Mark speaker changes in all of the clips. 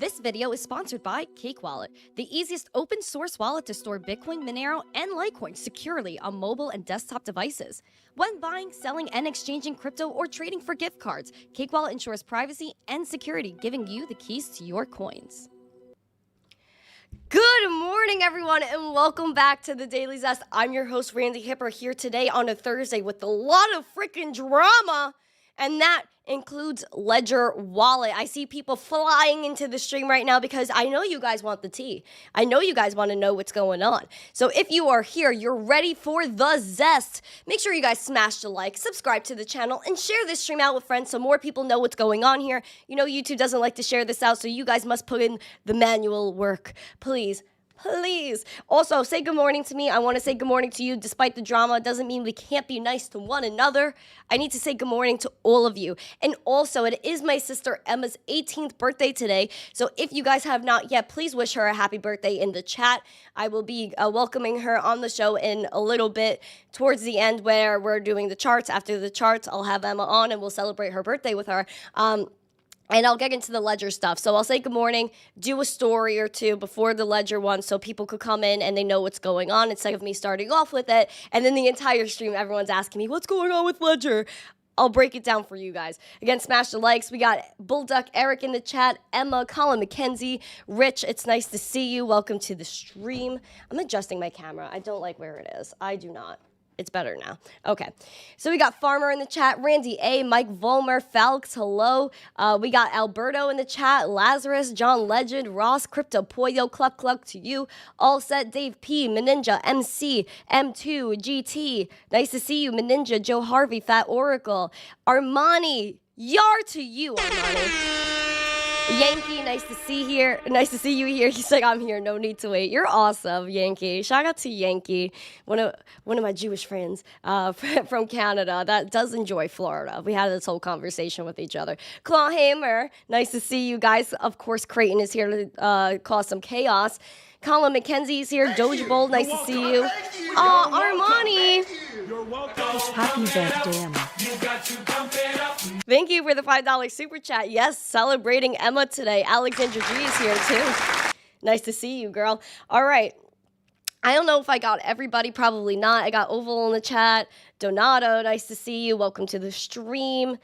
Speaker 1: This video is sponsored by Cake Wallet, the easiest open source wallet to store Bitcoin, Monero, and Litecoin securely on mobile and desktop devices. When buying, selling, and exchanging crypto or trading for gift cards, Cake Wallet ensures privacy and security, giving you the keys to your coins. Good morning, everyone, and welcome back to the Daily Zest. I'm your host, Randi Hipper, here today on a Thursday with a lot of freaking drama, and that includes Ledger Wallet. I see people flying into the stream right now because I know you guys want the tea. I know you guys want to know what's going on. So if you are here, you're ready for the zest. Make sure you guys smash the like, subscribe to the channel, and share this stream out with friends so more people know what's going on here. You know YouTube doesn't like to share this out, so you guys must put in the manual work. Please. Please. Also, say good morning to me. I want to say good morning to you. Despite the drama, it doesn't mean we can't be nice to one another. I need to say good morning to all of you. And also, it is my sister Emma's 18th birthday today. So if you guys have not yet, please wish her a happy birthday in the chat. I will be welcoming her on the show in a little bit towards the end where we're doing the charts. After the charts, I'll have Emma on and we'll celebrate her birthday with her. And I'll get into the Ledger stuff. So I'll say good morning, do a story or two before the Ledger one so people could come in and they know what's going on instead of me starting off with it. And then the entire stream, everyone's asking me, what's going on with Ledger? I'll break it down for you guys. Again, smash the likes. We got Bullduck Eric in the chat, Emma, Colin McKenzie, Rich, it's nice to see you. Welcome to the stream. I'm adjusting my camera. I don't like where it is. I do not. It's better now. Okay. So we got Farmer in the chat, Randy A, Mike Volmer, FLUX, hello. We got Alberto in the chat, Lazarus, John Legend, Ross, Crypto Pollo, Cluck Cluck to you. All set, Dave P, Meninja, MC, M2, GT. Nice to see you, Meninja, Joe Harvey, Fat Oracle, Armani, yar to you, Armani. Yankee, nice to see you here. He's like, I'm here, no need to wait. You're awesome, Yankee. Shout out to Yankee, one of my Jewish friends from Canada that does enjoy Florida. We had this whole conversation with each other. Clawhammer, nice to see you guys. Of course, Creighton is here to cause some chaos. Colin McKenzie's here. Doge Bold, nice to see you. Armani.
Speaker 2: You're welcome.
Speaker 3: Happy birthday, Emma.
Speaker 2: You got to pump it up.
Speaker 1: Thank you for the $5 super chat. Yes, celebrating Emma today. Alexandra G is here too. Nice to see you, girl. All right. I don't know if I got everybody. Probably not. I got Oval in the chat. Donato, nice to see you. Welcome to the stream.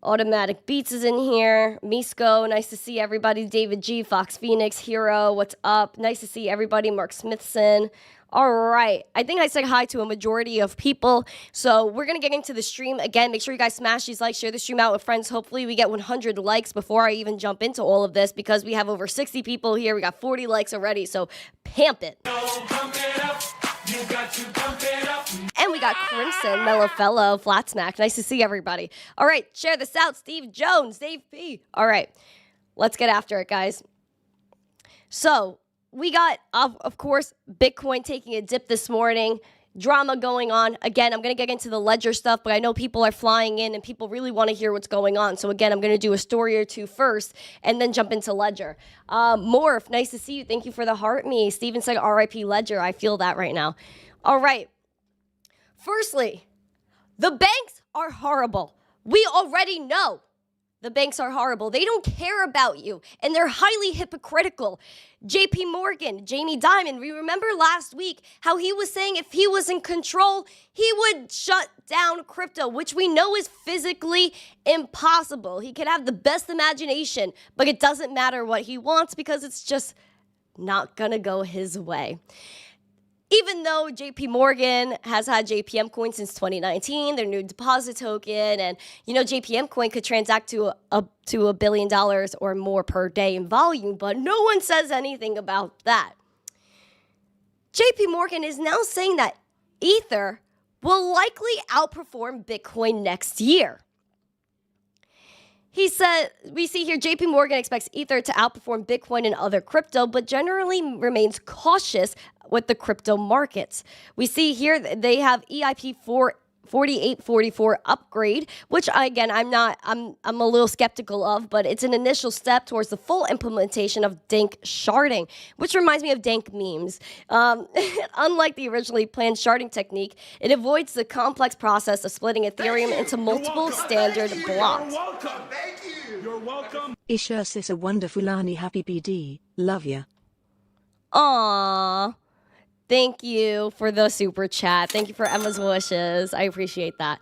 Speaker 1: Automatic Beats is in here. Misco, nice to see everybody. David G, Fox Phoenix, Hero, what's up? Nice to see everybody. Mark Smithson. All right. I think I said hi to a majority of people. So we're going to get into the stream. Again, make sure you guys smash these likes, share the stream out with friends. Hopefully we get 100 likes before I even jump into all of this because we have over 60 people here. We got 40 likes already, so pamp it.
Speaker 2: Pump it up. You got to pump it up.
Speaker 1: And we got Crimson, Mellow Fellow, Flat Smack. Nice to see everybody. All right, share this out. Steve Jones, Dave P. All right, let's get after it, guys. So we got, of course, Bitcoin taking a dip this morning. Drama going on. Again, I'm going to get into the Ledger stuff, but I know people are flying in and people really want to hear what's going on. So again, I'm going to do a story or two first and then jump into Ledger. Morph, nice to see you. Thank you for the heart me. Steven said RIP Ledger. I feel that right now. All right. Firstly, the banks are horrible. We already know the banks are horrible. They don't care about you, and they're highly hypocritical. JP Morgan, Jamie Dimon, we remember last week how he was saying if he was in control, he would shut down crypto, which we know is physically impossible. He could have the best imagination, but it doesn't matter what he wants because it's just not gonna go his way. Even though JP Morgan has had JPM coin since 2019, their new deposit token, and you know JPM coin could transact to $1 billion or more per day in volume, but no one says anything about that. JP Morgan is now saying that Ether will likely outperform Bitcoin next year. He said, we see here, JP Morgan expects Ether to outperform Bitcoin and other crypto, but generally remains cautious with the crypto markets. We see here they have EIP 4844 upgrade, which again I'm a little skeptical of, but it's an initial step towards the full implementation of dank sharding, which reminds me of dank memes. Unlike the originally planned sharding technique, it avoids the complex process of splitting Ethereum into multiple standard blocks.
Speaker 2: You're welcome. Thank you. You're welcome.
Speaker 3: Isha sis a wonderful Ani happy PD. Love ya.
Speaker 1: Aww. Thank you for the super chat. Thank you for Emma's wishes. I appreciate that.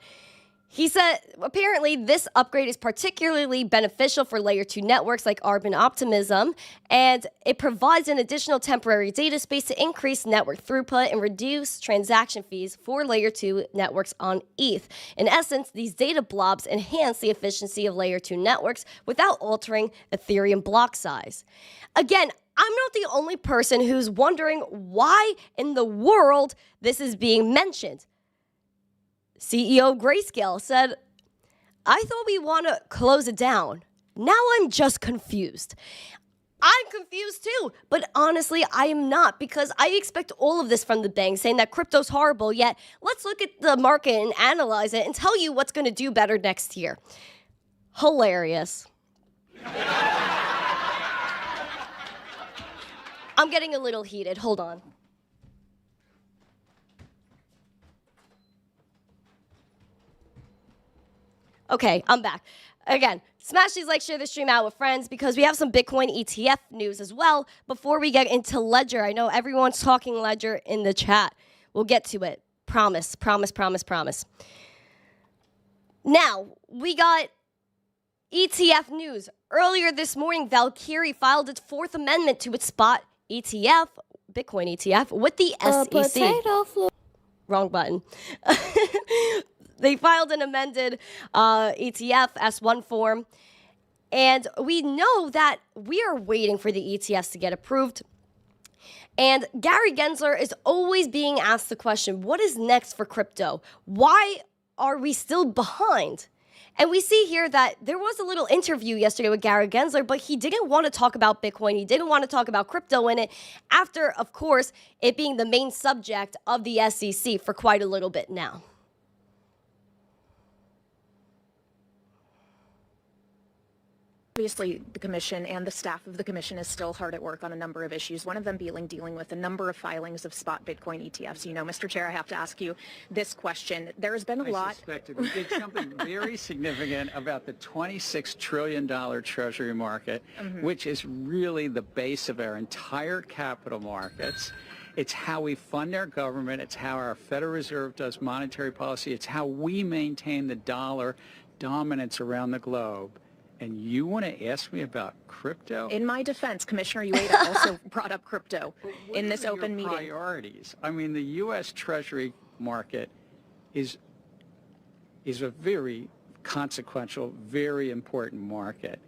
Speaker 1: He said, apparently, this upgrade is particularly beneficial for Layer 2 networks like Arbin Optimism, and it provides an additional temporary data space to increase network throughput and reduce transaction fees for Layer 2 networks on ETH. In essence, these data blobs enhance the efficiency of Layer 2 networks without altering Ethereum block size. Again, I'm not the only person who's wondering why in the world this is being mentioned. CEO Grayscale said, I thought we want to close it down. Now I'm just confused. I'm confused too, but honestly, I am not, because I expect all of this from the bank, saying that crypto's horrible, yet let's look at the market and analyze it and tell you what's going to do better next year. Hilarious. I'm getting a little heated. Hold on. Okay, I'm back. Again, smash these likes, share the stream out with friends, because we have some Bitcoin ETF news as well before we get into Ledger. I know everyone's talking Ledger in the chat. We'll get to it. Promise, promise, promise, promise. Now, we got ETF news. Earlier this morning, Valkyrie filed its 4th amendment to its spot ETF, Bitcoin ETF, with the SEC. Wrong button. They filed an amended ETF S1 form, and we know that we are waiting for the ETFs to get approved. And Gary Gensler is always being asked the question, what is next for crypto? Why are we still behind? And we see here that there was a little interview yesterday with Gary Gensler, but he didn't want to talk about Bitcoin. He didn't want to talk about crypto in it after, of course, it being the main subject of the SEC for quite a little bit now.
Speaker 4: Obviously, the Commission and the staff of the Commission is still hard at work on a number of issues, one of them dealing with a number of filings of spot Bitcoin ETFs. You know, Mr. Chair, I have to ask you this question. There has been a lot.
Speaker 5: I suspected we did something very significant about the $26 trillion Treasury market, which is really the base of our entire capital markets. It's how we fund our government. It's how our Federal Reserve does monetary policy. It's how we maintain the dollar dominance around the globe. And you want to ask me about crypto?
Speaker 4: In my defense, Commissioner Ueda also brought up crypto in this open meeting.
Speaker 5: Priorities. I mean, the U.S. Treasury market is a very consequential, very important market.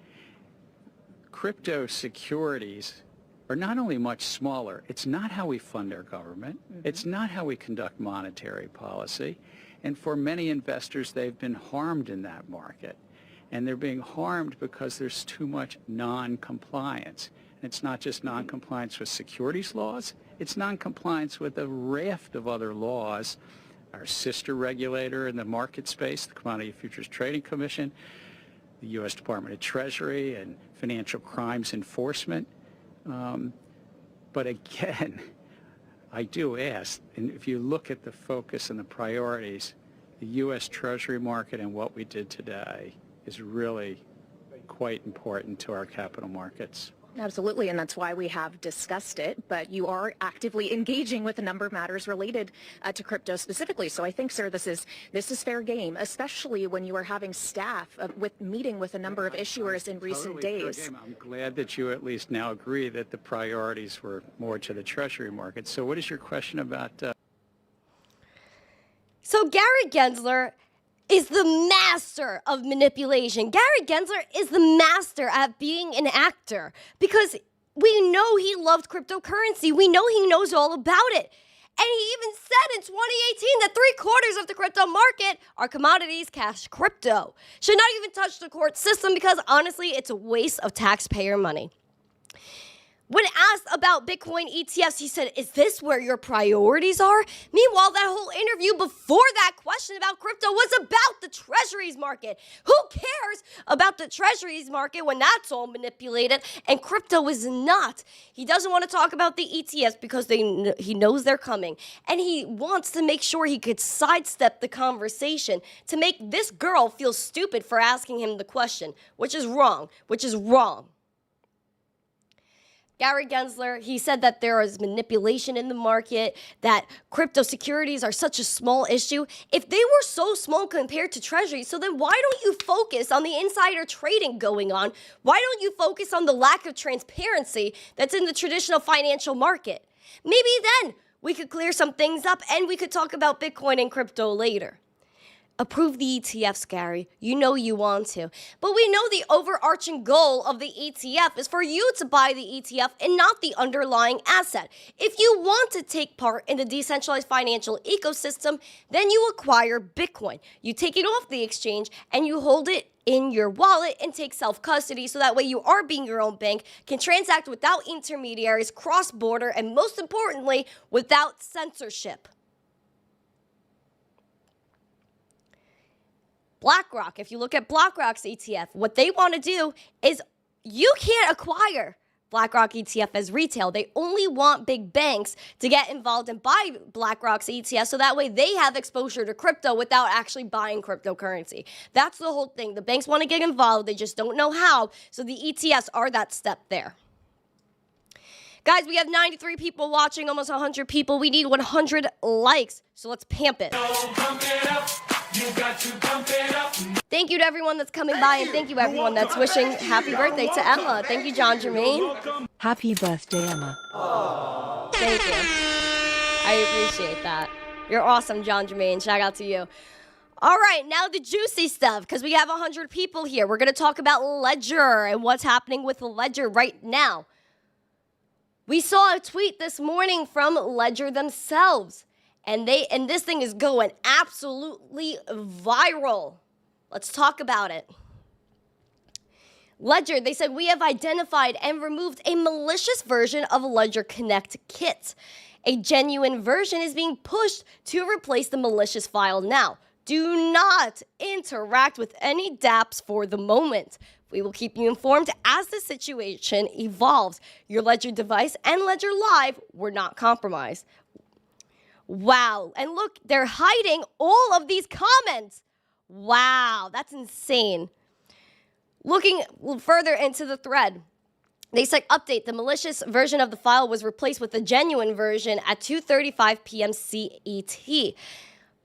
Speaker 5: Crypto securities are not only much smaller, it's not how we fund our government, it's not how we conduct monetary policy, and for many investors, they've been harmed in that market. And they're being harmed because there's too much non-compliance. And it's not just non-compliance with securities laws, it's non-compliance with a raft of other laws. Our sister regulator in the market space, the Commodity Futures Trading Commission, the U.S. Department of Treasury, and Financial Crimes Enforcement. But again, I do ask, and if you look at the focus and the priorities, the U.S. Treasury market and what we did today is really quite important to our capital markets.
Speaker 4: Absolutely, and that's why we have discussed it, but you are actively engaging with a number of matters related to crypto specifically. So I think, sir, this is fair game, especially when you are having staff meeting with a number of issuers in recent days.
Speaker 5: Fair game. I'm glad that you at least now agree that the priorities were more to the Treasury market. So what is your question about?
Speaker 1: So Gary Gensler is the master of manipulation. Gary Gensler is the master at being an actor, because we know he loved cryptocurrency. We know he knows all about it. And he even said in 2018 that 3/4 of the crypto market are commodities, cash, crypto. Should not even touch the court system, because honestly, it's a waste of taxpayer money. When asked about Bitcoin ETFs, he said, is this where your priorities are? Meanwhile, that whole interview before that question about crypto was about the treasuries market. Who cares about the treasuries market when that's all manipulated and crypto is not? He doesn't want to talk about the ETFs because he knows they're coming. And he wants to make sure he could sidestep the conversation to make this girl feel stupid for asking him the question, which is wrong. Gary Gensler, he said that there is manipulation in the market, that crypto securities are such a small issue. If they were so small compared to treasuries, so then why don't you focus on the insider trading going on? Why don't you focus on the lack of transparency that's in the traditional financial market? Maybe then we could clear some things up and we could talk about Bitcoin and crypto later. Approve the ETFs, Gary. You know you want to. But we know the overarching goal of the ETF is for you to buy the ETF and not the underlying asset. If you want to take part in the decentralized financial ecosystem, then you acquire Bitcoin. You take it off the exchange and you hold it in your wallet and take self-custody so that way you are being your own bank, can transact without intermediaries, cross-border, and most importantly, without censorship. BlackRock, if you look at BlackRock's ETF, what they want to do is you can't acquire BlackRock ETF as retail. They only want big banks to get involved and buy BlackRock's ETF so that way they have exposure to crypto without actually buying cryptocurrency. That's the whole thing. The banks want to get involved. They just don't know how. So the ETFs are that step there. Guys, we have 93 people watching, almost 100 people. We need 100 likes. So let's pamp it.
Speaker 2: Pump it up. You got to pump it up.
Speaker 1: Thank you to everyone that's coming by, and thank you everyone that's wishing happy birthday to Emma. Thank you, John Jermaine.
Speaker 3: Happy birthday, Emma.
Speaker 1: Thank you. I appreciate that. You're awesome, John Jermaine. Shout out to you. All right, now the juicy stuff, because we have 100 people here. We're going to talk about Ledger and what's happening with Ledger right now. We saw a tweet this morning from Ledger themselves. And this thing is going absolutely viral. Let's talk about it. Ledger, they said, we have identified and removed a malicious version of Ledger Connect Kit. A genuine version is being pushed to replace the malicious file now. Do not interact with any dApps for the moment. We will keep you informed as the situation evolves. Your Ledger device and Ledger Live were not compromised. Wow. And look, they're hiding all of these comments. Wow, that's insane. Looking further into the thread, they said, update, the malicious version of the file was replaced with the genuine version at 2:35 p.m. CET.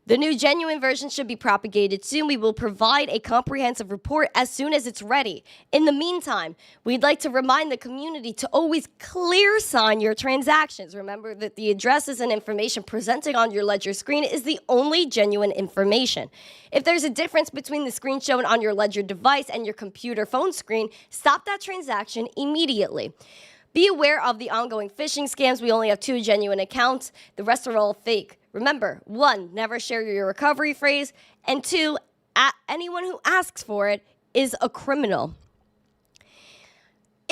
Speaker 1: The new genuine version should be propagated soon. We will provide a comprehensive report as soon as it's ready. In the meantime, we'd like to remind the community to always clear sign your transactions. Remember that the addresses and information presented on your Ledger screen is the only genuine information. If there's a difference between the screen shown on your Ledger device and your computer phone screen, stop that transaction immediately. Be aware of the ongoing phishing scams. We only have 2 genuine accounts. The rest are all fake. Remember, 1, never share your recovery phrase, and 2, anyone who asks for it is a criminal.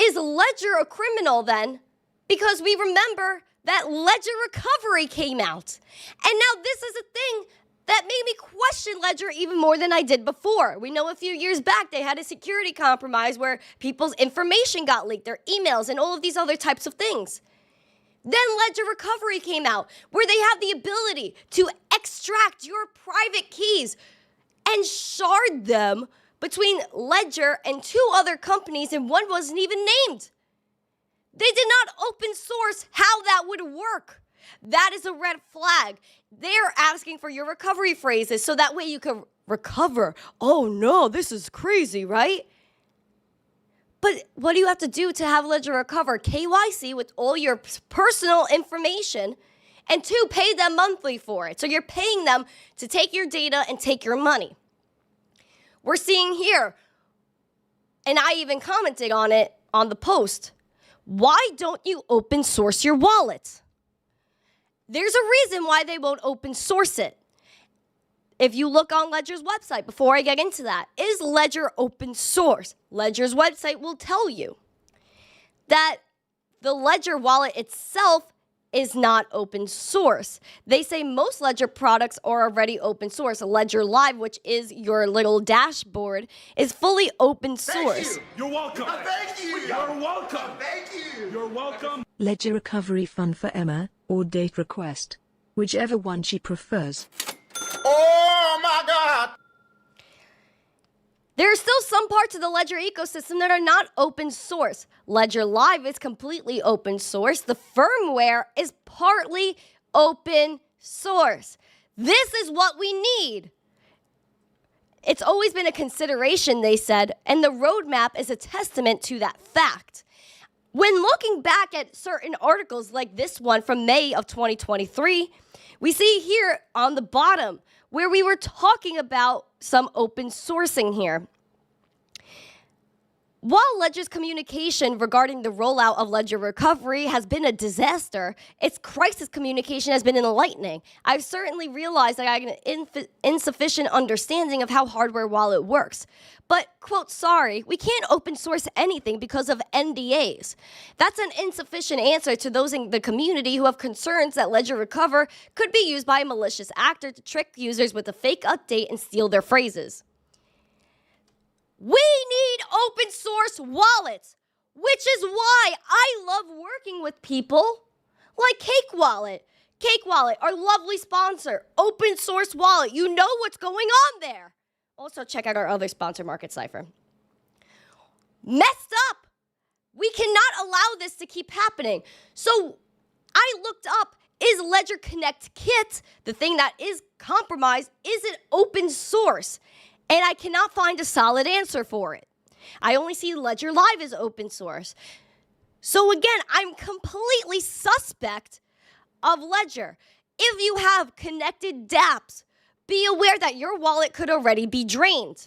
Speaker 1: Is Ledger a criminal then? Because we remember that Ledger recovery came out. And now this is a thing that made me question Ledger even more than I did before. We know a few years back they had a security compromise where people's information got leaked, their emails, and all of these other types of things. Then Ledger Recovery came out, where they have the ability to extract your private keys and shard them between Ledger and 2 other companies, and one wasn't even named. They did not open source how that would work. That is a red flag. They're asking for your recovery phrases so that way you can recover. Oh no, this is crazy, right? But what do you have to do to have Ledger recover? KYC with all your personal information, and 2, pay them monthly for it. So you're paying them to take your data and take your money. We're seeing here, and I even commented on it on the post, why don't you open source your wallet? There's a reason why they won't open source it. If you look on Ledger's website, before I get into that, is Ledger open source? Ledger's website will tell you that the Ledger wallet itself is not open source. They say most Ledger products are already open source. Ledger Live, which is your little dashboard, is fully open source.
Speaker 2: Thank you. You're welcome. Thank you. You're welcome. Thank you. You're welcome.
Speaker 3: Ledger Recovery Fund for Emma, or Date Request. Whichever one she prefers.
Speaker 2: Oh my God.
Speaker 1: There are still some parts of the Ledger ecosystem that are not open source. Ledger Live is completely open source. The firmware is partly open source. This is what we need. It's always been a consideration, they said, and the roadmap is a testament to that fact. When looking back at certain articles like this one from May of 2023, we see here on the bottom where we were talking about some open sourcing here. While Ledger's communication regarding the rollout of Ledger Recovery has been a disaster, its crisis communication has been enlightening. I've certainly realized that I have an insufficient understanding of how hardware wallet works. But, quote, sorry, we can't open source anything because of NDAs. That's an insufficient answer to those in the community who have concerns that Ledger Recover could be used by a malicious actor to trick users with a fake update and steal their phrases. We need open source wallets, which is why I love working with people like Cake Wallet. Cake Wallet, our lovely sponsor, open source wallet. You know what's going on there. Also, check out our other sponsor, Market Cipher. Messed up. We cannot allow this to keep happening. So I looked up, is Ledger Connect Kit, the thing that is compromised, is it open source? And I cannot find a solid answer for it. I only see Ledger Live as open source. So again, I'm completely suspect of Ledger. If you have connected dApps, be aware that your wallet could already be drained.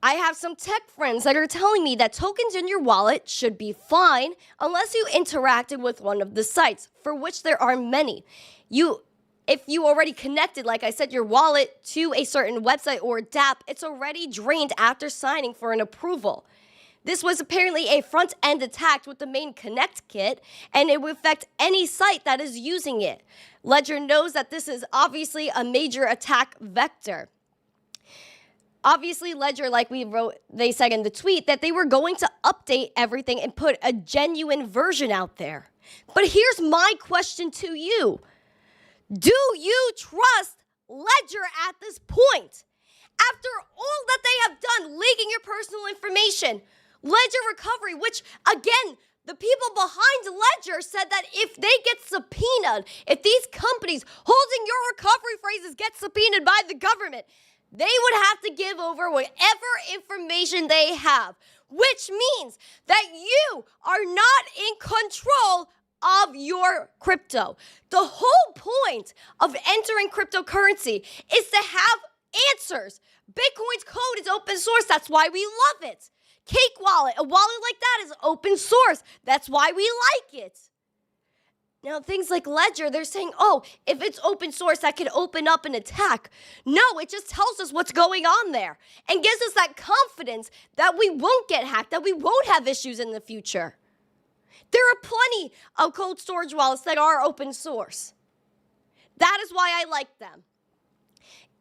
Speaker 1: I have some tech friends that are telling me that tokens in your wallet should be fine unless you interacted with one of the sites, for which there are many. If you already connected, like I said, your wallet to a certain website or dApp, it's already drained after signing for an approval. This was apparently a front-end attack with the main Connect kit, and it would affect any site that is using it. Ledger knows that this is obviously a major attack vector. Obviously, Ledger, like they said in the tweet, that they were going to update everything and put a genuine version out there. But here's my question to you. Do you trust Ledger at this point? After all that they have done, leaking your personal information, Ledger Recovery, which, again, the people behind Ledger said that if they get subpoenaed, if these companies holding your recovery phrases get subpoenaed by the government, they would have to give over whatever information they have, which means that you are not in control of your crypto. The whole point of entering cryptocurrency is to have answers. Bitcoin's code is open source. That's why we love it. Cake Wallet, a wallet like that is open source. That's why we like it. Now, things like Ledger, they're saying, oh, if it's open source, that could open up an attack. No, it just tells us what's going on there and gives us that confidence that we won't get hacked, that we won't have issues in the future. There are plenty of cold storage wallets that are open source. That is why I like them.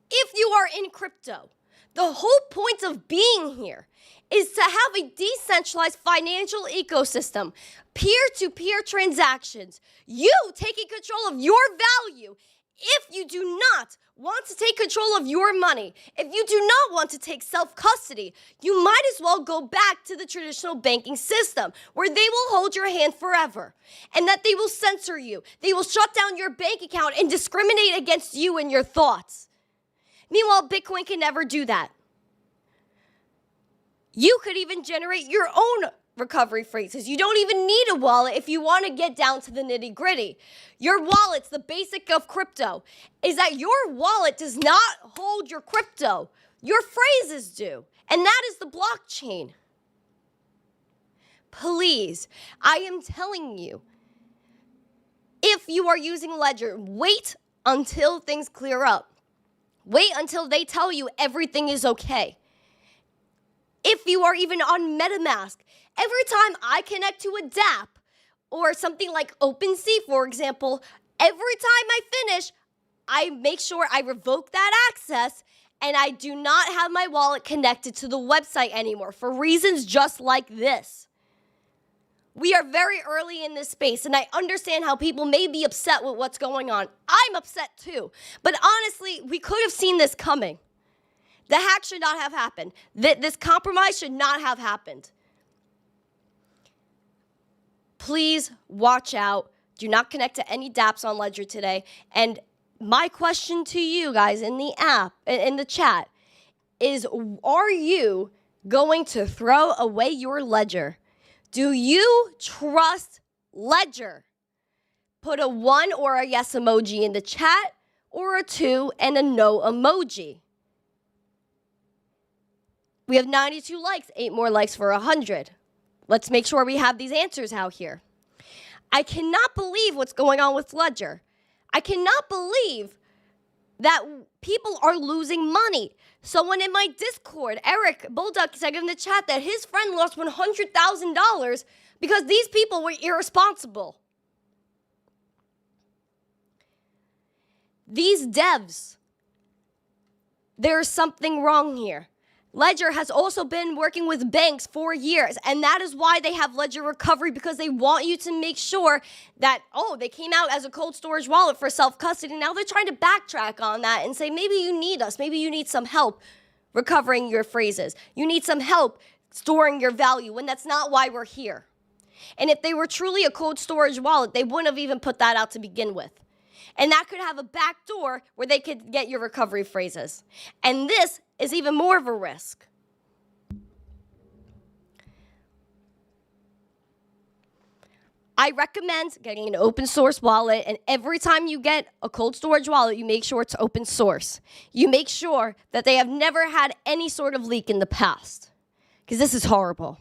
Speaker 1: If you are in crypto, the whole point of being here is to have a decentralized financial ecosystem, peer-to-peer transactions, you taking control of your value. If you do not want to take control of your money, if you do not want to take self-custody, you might as well go back to the traditional banking system where they will hold your hand forever and that they will censor you. They will shut down your bank account and discriminate against you and your thoughts. Meanwhile, Bitcoin can never do that. You could even generate your own recovery phrases. You don't even need a wallet if you want to get down to the nitty-gritty. Your wallet's the basic of crypto, is that your wallet does not hold your crypto. Your phrases do. And that is the blockchain. Please, I am telling you, if you are using Ledger, wait until things clear up. Wait until they tell you everything is okay. If you are even on MetaMask, every time I connect to a dApp or something like OpenSea, for example, every time I finish, I make sure I revoke that access and I do not have my wallet connected to the website anymore for reasons just like this. We are very early in this space, and I understand how people may be upset with what's going on. I'm upset too. But honestly, we could have seen this coming. The hack should not have happened. This compromise should not have happened. Please watch out. Do not connect to any dApps on Ledger today. And my question to you guys in the app, in the chat, is are you going to throw away your Ledger? Do you trust Ledger? Put a 1 or a yes emoji in the chat, or a 2 and a no emoji. We have 92 likes, 8 more likes for 100. Let's make sure we have these answers out here. I cannot believe what's going on with Ledger. I cannot believe that people are losing money. Someone in my Discord, Eric Bulldog, said in the chat that his friend lost $100,000 because these people were irresponsible. These devs, there's something wrong here. Ledger has also been working with banks for years, and that is why they have Ledger Recovery, because they want you to make sure that, oh, they came out as a cold storage wallet for self-custody. Now they're trying to backtrack on that and say, maybe you need us. Maybe you need some help recovering your phrases. You need some help storing your value, when that's not why we're here. And if they were truly a cold storage wallet, they wouldn't have even put that out to begin with. And that could have a back door where they could get your recovery phrases. And this is even more of a risk. I recommend getting an open source wallet, and every time you get a cold storage wallet, you make sure it's open source. You make sure that they have never had any sort of leak in the past, because this is horrible.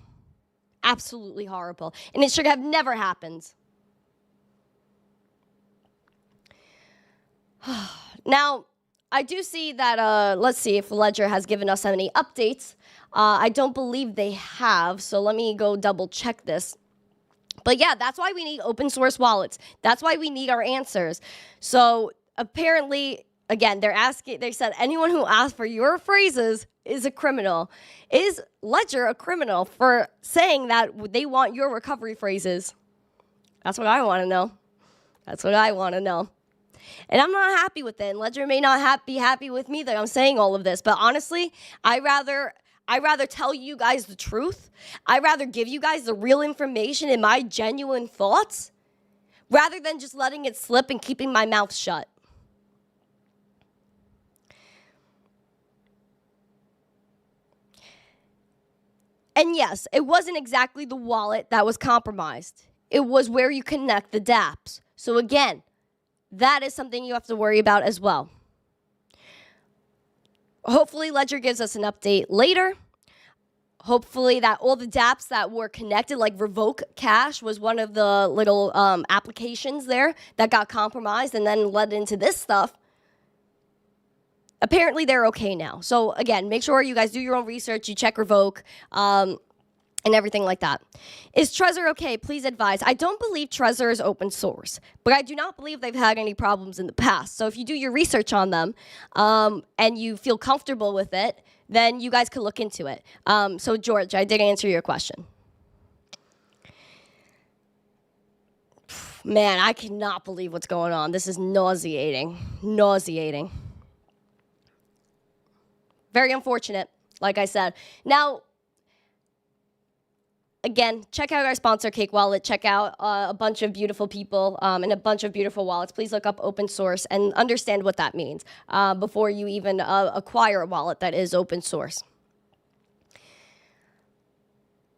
Speaker 1: Absolutely horrible. And it should have never happened. Now, I do see that, let's see if Ledger has given us any updates. I don't believe they have, so let me go double check this. But yeah, that's why we need open source wallets. That's why we need our answers. So apparently, again, they said anyone who asks for your phrases is a criminal. Is Ledger a criminal for saying that they want your recovery phrases? That's what I want to know. That's what I want to know. And I'm not happy with it. And Ledger may not be happy with me that I'm saying all of this. But honestly, I rather tell you guys the truth. I'd rather give you guys the real information and my genuine thoughts rather than just letting it slip and keeping my mouth shut. And yes, it wasn't exactly the wallet that was compromised. It was where you connect the dApps. So again, that is something you have to worry about as well. Hopefully, Ledger gives us an update later. Hopefully that all the dApps that were connected, like Revoke Cash was one of the little applications there that got compromised and then led into this stuff. Apparently, they're okay now. So again, make sure you guys do your own research. You check Revoke and everything like that. Is Trezor okay? Please advise. I don't believe Trezor is open source, but I do not believe they've had any problems in the past. So if you do your research on them and you feel comfortable with it, then you guys can look into it. So George, I did answer your question. Man, I cannot believe what's going on. This is nauseating. Nauseating. Very unfortunate, like I said. Now, again, check out our sponsor, Cake Wallet. Check out a bunch of beautiful people and a bunch of beautiful wallets. Please look up open source and understand what that means before you even acquire a wallet that is open source.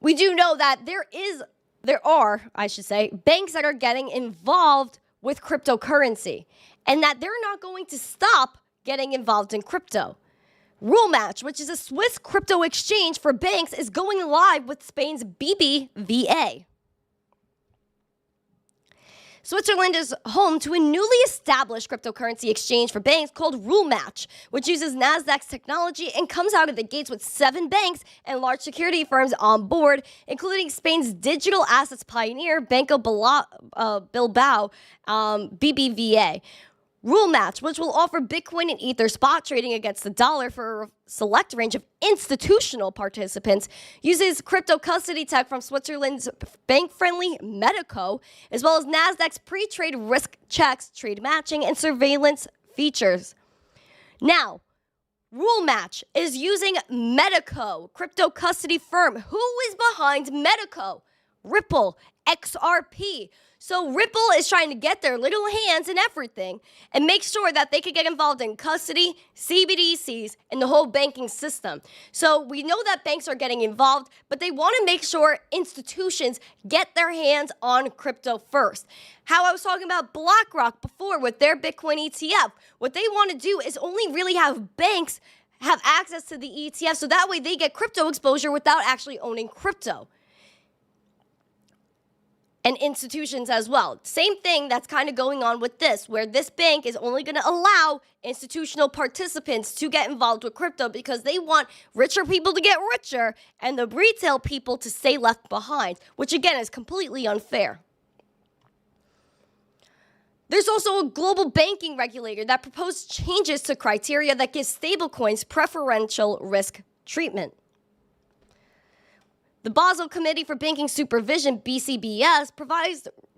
Speaker 1: We do know that there are, I should say, banks that are getting involved with cryptocurrency and that they're not going to stop getting involved in crypto. RuleMatch, which is a Swiss crypto exchange for banks, is going live with Spain's BBVA. Switzerland is home to a newly established cryptocurrency exchange for banks called RuleMatch, which uses Nasdaq's technology and comes out of the gates with 7 banks and large security firms on board, including Spain's digital assets pioneer Banco Bilbao, BBVA. RuleMatch, which will offer Bitcoin and Ether spot trading against the dollar for a select range of institutional participants, uses crypto custody tech from Switzerland's bank-friendly MATIC, as well as Nasdaq's pre-trade risk checks, trade matching, and surveillance features. Now, RuleMatch is using MATIC, crypto custody firm. Who is behind MATIC? Ripple, XRP. So Ripple is trying to get their little hands in everything and make sure that they could get involved in custody, CBDCs, and the whole banking system. So we know that banks are getting involved, but they want to make sure institutions get their hands on crypto first. How I was talking about BlackRock before with their Bitcoin ETF. What they want to do is only really have banks have access to the ETF, so that way they get crypto exposure without actually owning crypto. And institutions as well. Same thing that's kind of going on with this, where this bank is only going to allow institutional participants to get involved with crypto because they want richer people to get richer and the retail people to stay left behind, which again is completely unfair. There's also a global banking regulator that proposed changes to criteria that gives stablecoins preferential risk treatment. The Basel Committee for Banking Supervision, BCBS,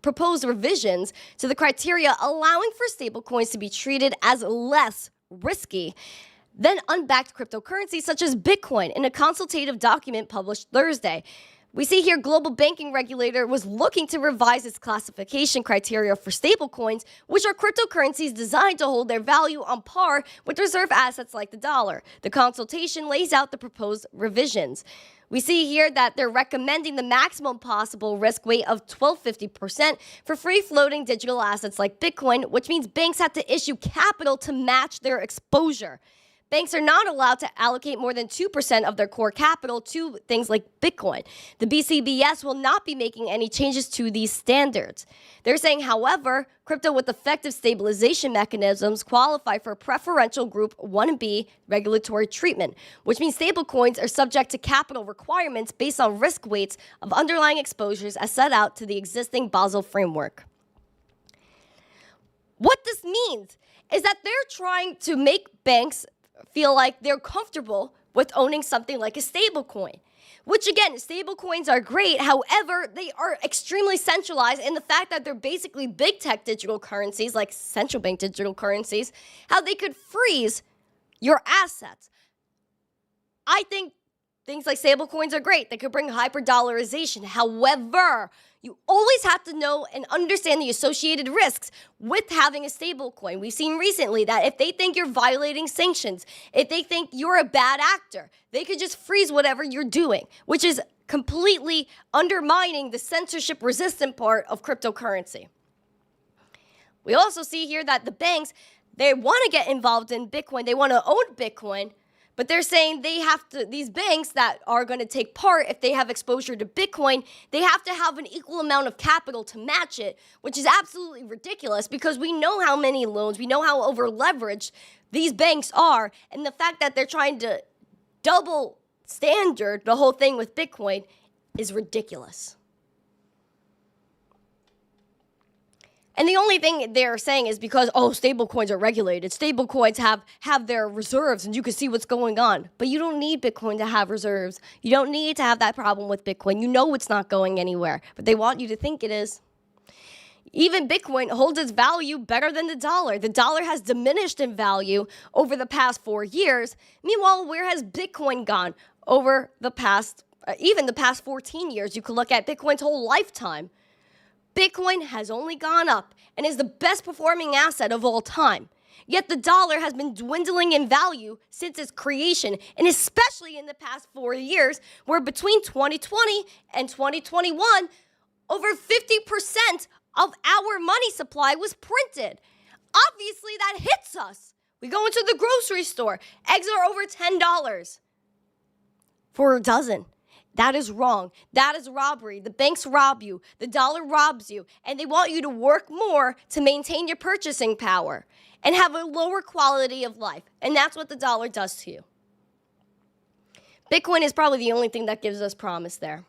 Speaker 1: proposed revisions to the criteria allowing for stablecoins to be treated as less risky than unbacked cryptocurrencies such as Bitcoin in a consultative document published Thursday. We see here global banking regulator was looking to revise its classification criteria for stablecoins, which are cryptocurrencies designed to hold their value on par with reserve assets like the dollar. The consultation lays out the proposed revisions. We see here that they're recommending the maximum possible risk weight of 1250% for free-floating digital assets like Bitcoin, which means banks have to issue capital to match their exposure. Banks are not allowed to allocate more than 2% of their core capital to things like Bitcoin. The BCBS will not be making any changes to these standards. They're saying, however, crypto with effective stabilization mechanisms qualify for preferential Group 1B regulatory treatment, which means stablecoins are subject to capital requirements based on risk weights of underlying exposures as set out to the existing Basel framework. What this means is that they're trying to make banks feel like they're comfortable with owning something like a stablecoin, which again, stablecoins are great. However, they are extremely centralized in the fact that they're basically big tech digital currencies like central bank digital currencies, how they could freeze your assets. I think things like stablecoins are great. They could bring hyper-dollarization. However, you always have to know and understand the associated risks with having a stablecoin. We've seen recently that if they think you're violating sanctions, if they think you're a bad actor, they could just freeze whatever you're doing, which is completely undermining the censorship-resistant part of cryptocurrency. We also see here that the banks, they want to get involved in Bitcoin. They want to own Bitcoin. But they're saying they have to, these banks that are going to take part, if they have exposure to Bitcoin, they have to have an equal amount of capital to match it, which is absolutely ridiculous because we know how many loans, we know how over-leveraged these banks are, and the fact that they're trying to double standard the whole thing with Bitcoin is ridiculous. And the only thing they're saying is because, oh, stablecoins are regulated. Stablecoins have their reserves and you can see what's going on. But you don't need Bitcoin to have reserves. You don't need to have that problem with Bitcoin. You know it's not going anywhere, but they want you to think it is. Even Bitcoin holds its value better than the dollar. The dollar has diminished in value over the past 4 years. Meanwhile, where has Bitcoin gone over the past, even the past 14 years? You could look at Bitcoin's whole lifetime. Bitcoin has only gone up and is the best performing asset of all time. Yet the dollar has been dwindling in value since its creation, and especially in the past 4 years, where between 2020 and 2021, over 50% of our money supply was printed. Obviously, that hits us. We go into the grocery store, eggs are over $10 for a dozen. That is wrong. That is robbery. The banks rob you. The dollar robs you. And they want you to work more to maintain your purchasing power and have a lower quality of life. And that's what the dollar does to you. Bitcoin is probably the only thing that gives us promise there.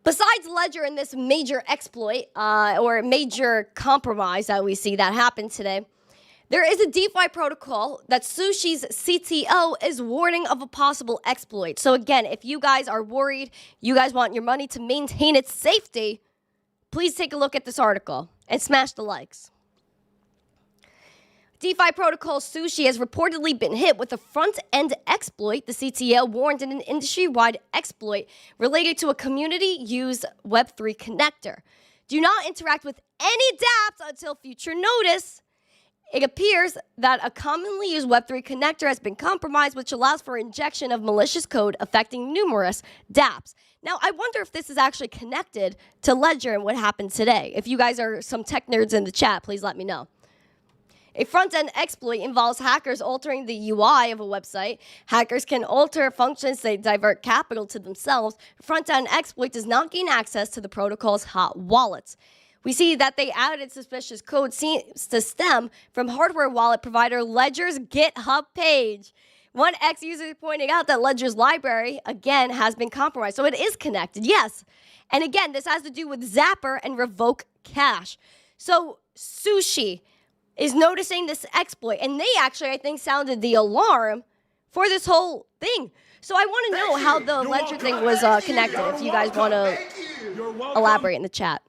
Speaker 1: Besides Ledger and this major exploit or major compromise that we see that happened today, there is a DeFi protocol that Sushi's CTO is warning of a possible exploit. So again, if you guys are worried, you guys want your money to maintain its safety, please take a look at this article and smash the likes. DeFi protocol Sushi has reportedly been hit with a front-end exploit. The CTO warned in an industry-wide exploit related to a community-used Web3 connector. Do not interact with any dApps until future notice. It appears that a commonly used Web3 connector has been compromised, which allows for injection of malicious code affecting numerous dApps. Now, I wonder if this is actually connected to Ledger and what happened today. If you guys are some tech nerds in the chat, please let me know. A front-end exploit involves hackers altering the UI of a website. Hackers can alter functions to divert capital to themselves. Front-end exploit does not gain access to the protocol's hot wallets. We see that they added suspicious code seems to stem from hardware wallet provider Ledger's GitHub page. One ex-user is pointing out that Ledger's library, again, has been compromised. So it is connected, yes. And again, this has to do with Zapper and Revoke Cash. So Sushi is noticing this exploit, and they actually, I think, sounded the alarm for this whole thing. So I want to know how the Ledger thing was connected, if you guys want to elaborate in the chat.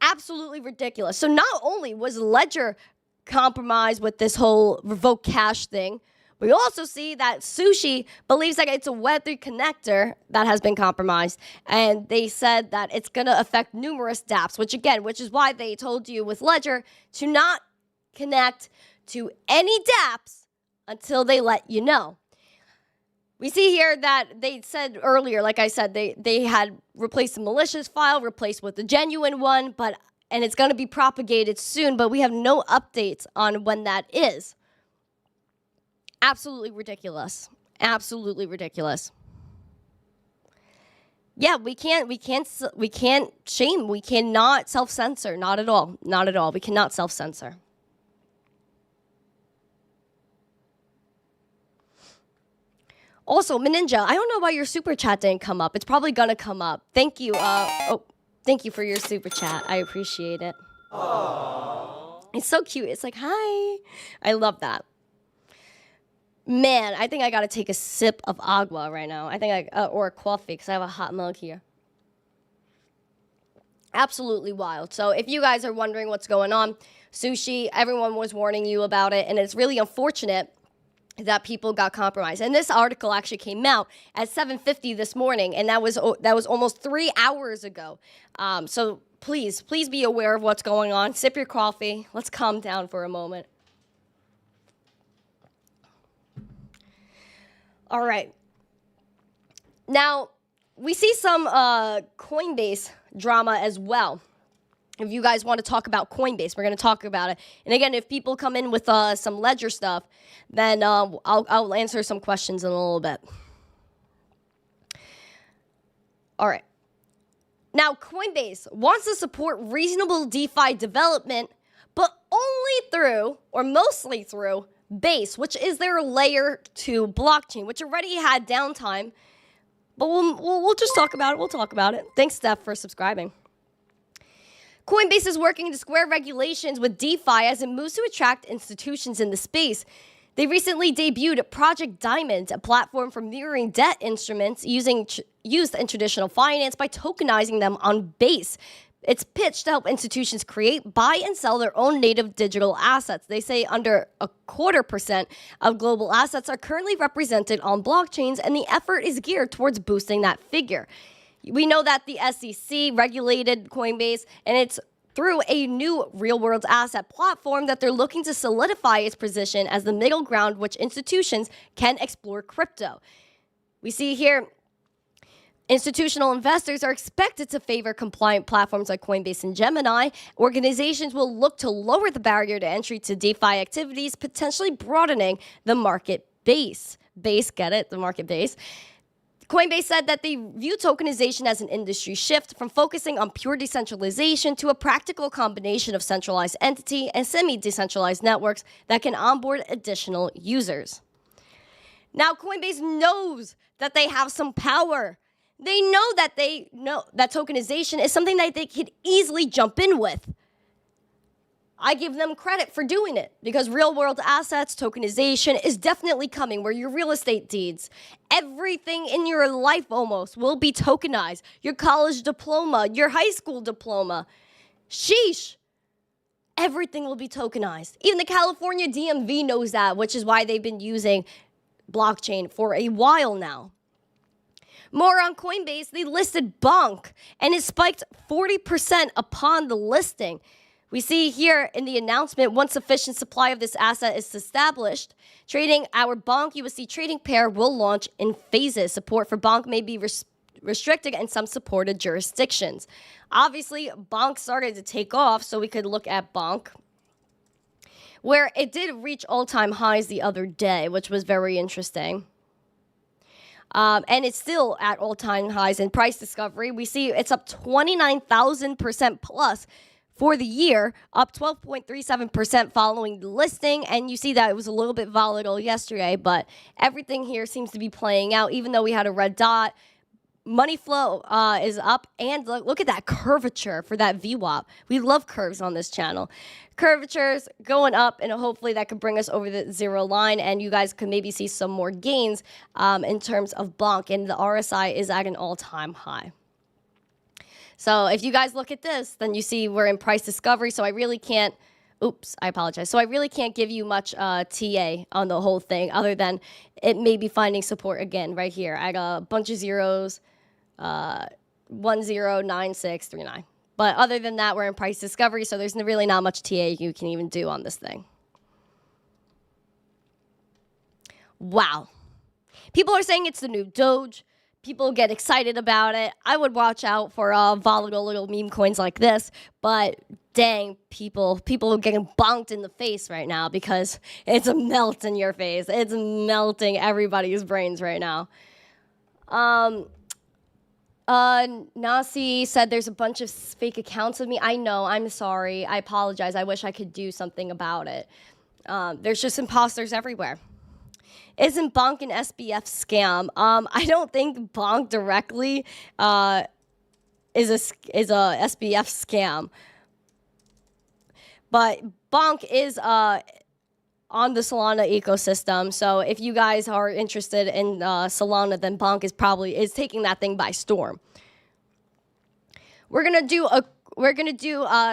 Speaker 1: Absolutely ridiculous. So not only was Ledger compromised with this whole Revoke Cash thing, we also see that Sushi believes that it's a Web3 connector that has been compromised. And they said that it's going to affect numerous dApps, which is why they told you with Ledger to not connect to any dApps until they let you know. We see here that they said earlier, like I said, they had replaced the malicious file, replaced with the genuine one, and it's going to be propagated soon, but we have no updates on when that is. Absolutely ridiculous. Absolutely ridiculous. Yeah, we can't shame. We cannot self-censor. Not at all. Not at all. We cannot self-censor. Also, Meninja, I don't know why your super chat didn't come up. It's probably gonna come up. Thank you. Thank you for your super chat. I appreciate it. Aww. It's so cute. It's like, hi. I love that. Man, I think I gotta take a sip of agua right now. I think or a coffee, because I have a hot mug here. Absolutely wild. So if you guys are wondering what's going on, Sushi, everyone was warning you about it, and it's really unfortunate that people got compromised. And this article actually came out at 7:50 this morning, and that was almost 3 hours ago. So please be aware of what's going on. Sip your coffee. Let's calm down for a moment. All right. Now, we see some Coinbase drama as well. If you guys want to talk about Coinbase, we're going to talk about it. And again, if people come in with some Ledger stuff, then I'll answer some questions in a little bit. All right. Now, Coinbase wants to support reasonable DeFi development, but only through, or mostly through, Base, which is their layer 2 blockchain, which already had downtime. But we'll just talk about it. We'll talk about it. Thanks, Steph, for subscribing. Coinbase is working to square regulations with DeFi as it moves to attract institutions in the space. They recently debuted Project Diamond, a platform for mirroring debt instruments used in traditional finance by tokenizing them on Base. It's pitched to help institutions create, buy, and sell their own native digital assets. They say under 0.25% of global assets are currently represented on blockchains, and the effort is geared towards boosting that figure. We know that the SEC regulated Coinbase, and it's through a new real-world asset platform that they're looking to solidify its position as the middle ground which institutions can explore crypto. We see here Institutional investors are expected to favor compliant platforms like Coinbase and Gemini. Organizations will look to lower the barrier to entry to DeFi activities, potentially broadening the market base. Get it? The market base. Coinbase said that they view tokenization as an industry shift from focusing on pure decentralization to a practical combination of centralized entity and semi-decentralized networks that can onboard additional users. Now, Coinbase knows that they have some power. They know that tokenization is something that they could easily jump in with. I give them credit for doing it because real-world assets, tokenization is definitely coming where your real estate deeds, everything in your life almost will be tokenized. Your college diploma, your high school diploma. Sheesh. Everything will be tokenized. Even the California DMV knows that, which is why they've been using blockchain for a while now. More on Coinbase, they listed Bonk, and it spiked 40% upon the listing. We see here in the announcement, once sufficient supply of this asset is established, trading our Bonk USD trading pair will launch in phases. Support for Bonk may be restricted in some supported jurisdictions. Obviously, Bonk started to take off, so we could look at Bonk, where it did reach all-time highs the other day, which was very interesting. And it's still at all-time highs in price discovery. We see it's up 29,000% plus for the year, up 12.37% following the listing. And you see that it was a little bit volatile yesterday, but everything here seems to be playing out, even though we had a red dot. Money flow is up, and look at that curvature for that VWAP. We love curves on this channel. Curvatures going up, and hopefully that could bring us over the zero line, and you guys could maybe see some more gains in terms of Bonk, and the RSI is at an all-time high. So if you guys look at this, then you see we're in price discovery, so I really can't, oops, I apologize. So I really can't give you much TA on the whole thing, other than it may be finding support again right here. I got a bunch of zeros, 109639. But other than that, we're in price discovery, so there's really not much TA you can even do on this thing. Wow. People are saying it's the new Doge. People get excited about it. I would watch out for volatile little meme coins like this, but dang, people are getting bonked in the face right now because it's a melt in your face. It's melting everybody's brains right now. Nasi said there's a bunch of fake accounts of me. I know, I'm sorry. I apologize. I wish I could do something about it. There's just imposters everywhere. Isn't Bonk an SBF scam? I don't think Bonk directly is a SBF scam. But Bonk is on the Solana ecosystem. So if you guys are interested in Solana, then Bonk is taking that thing by storm. We're gonna do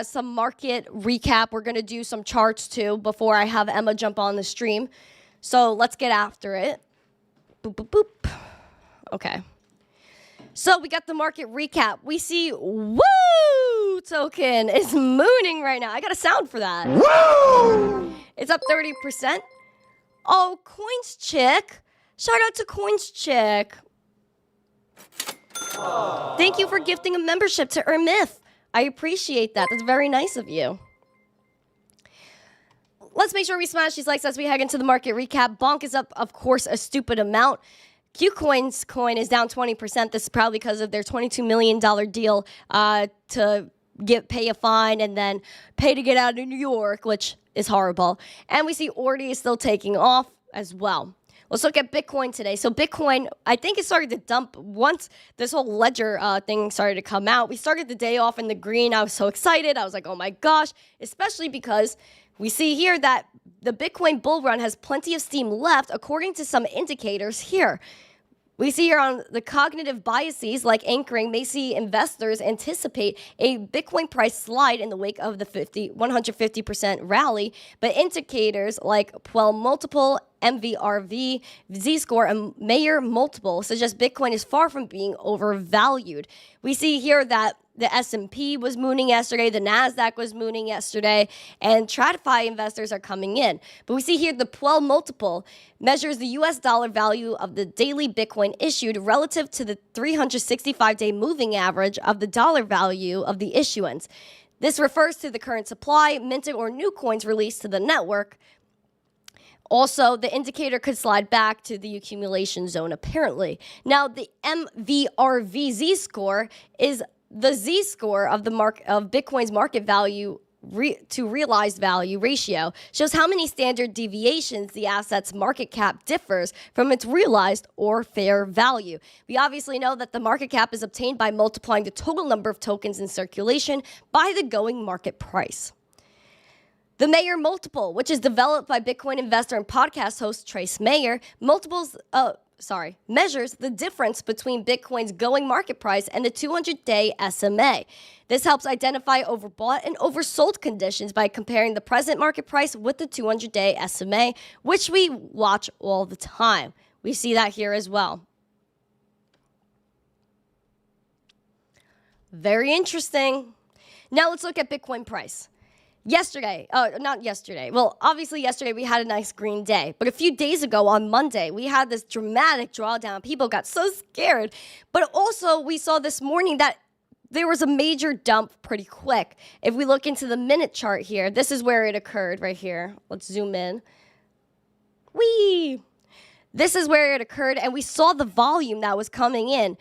Speaker 1: some market recap. We're gonna do some charts too before I have Emma jump on the stream. So let's get after it. Boop, boop, boop. Okay. So we got the market recap. We see Woo token is mooning right now. I got a sound for that. Woo! It's up 30%. Oh, Coins Chick. Shout out to Coins Chick. Aww. Thank you for gifting a membership to Myth. I appreciate that. That's very nice of you. Let's make sure we smash these likes as we head into the market recap. Bonk is up, of course, a stupid amount. Qcoin's coin is down 20%. This is probably because of their $22 million deal to pay a fine and then pay to get out of New York, which is horrible. And we see Ordi is still taking off as well. Let's look at Bitcoin today. So Bitcoin, I think it started to dump once this whole ledger thing started to come out. We started the day off in the green. I was so excited. I was like, oh my gosh, especially because we see here that the Bitcoin bull run has plenty of steam left, according to some indicators here. We see here on the cognitive biases like anchoring may see investors anticipate a Bitcoin price slide in the wake of the 150% rally, but indicators like Puell multiple, MVRV, Z-score, and Mayer multiple suggest Bitcoin is far from being overvalued. We see here that The S&P was mooning yesterday. The NASDAQ was mooning yesterday. And TradFi investors are coming in. But we see here the 12 multiple measures the US dollar value of the daily Bitcoin issued relative to the 365-day moving average of the dollar value of the issuance. This refers to the current supply, minted or new coins released to the network. Also, the indicator could slide back to the accumulation zone, apparently. Now, the MVRV score is the z-score of Bitcoin's market value to realized value ratio, shows how many standard deviations the asset's market cap differs from its realized or fair value. We obviously know that the market cap is obtained by multiplying the total number of tokens in circulation by the going market price. The Mayer multiple, which is developed by Bitcoin investor and podcast host Trace Mayer, measures the difference between Bitcoin's going market price and the 200-day SMA. This helps identify overbought and oversold conditions by comparing the present market price with the 200-day SMA, which we watch all the time. We see that here as well. Very interesting. Now let's look at Bitcoin price. Obviously yesterday we had a nice green day, but a few days ago on Monday, we had this dramatic drawdown. People got so scared, but also we saw this morning that there was a major dump pretty quick. If we look into the minute chart here, this is where it occurred right here. Let's zoom in. This is where it occurred, and we saw the volume that was coming in.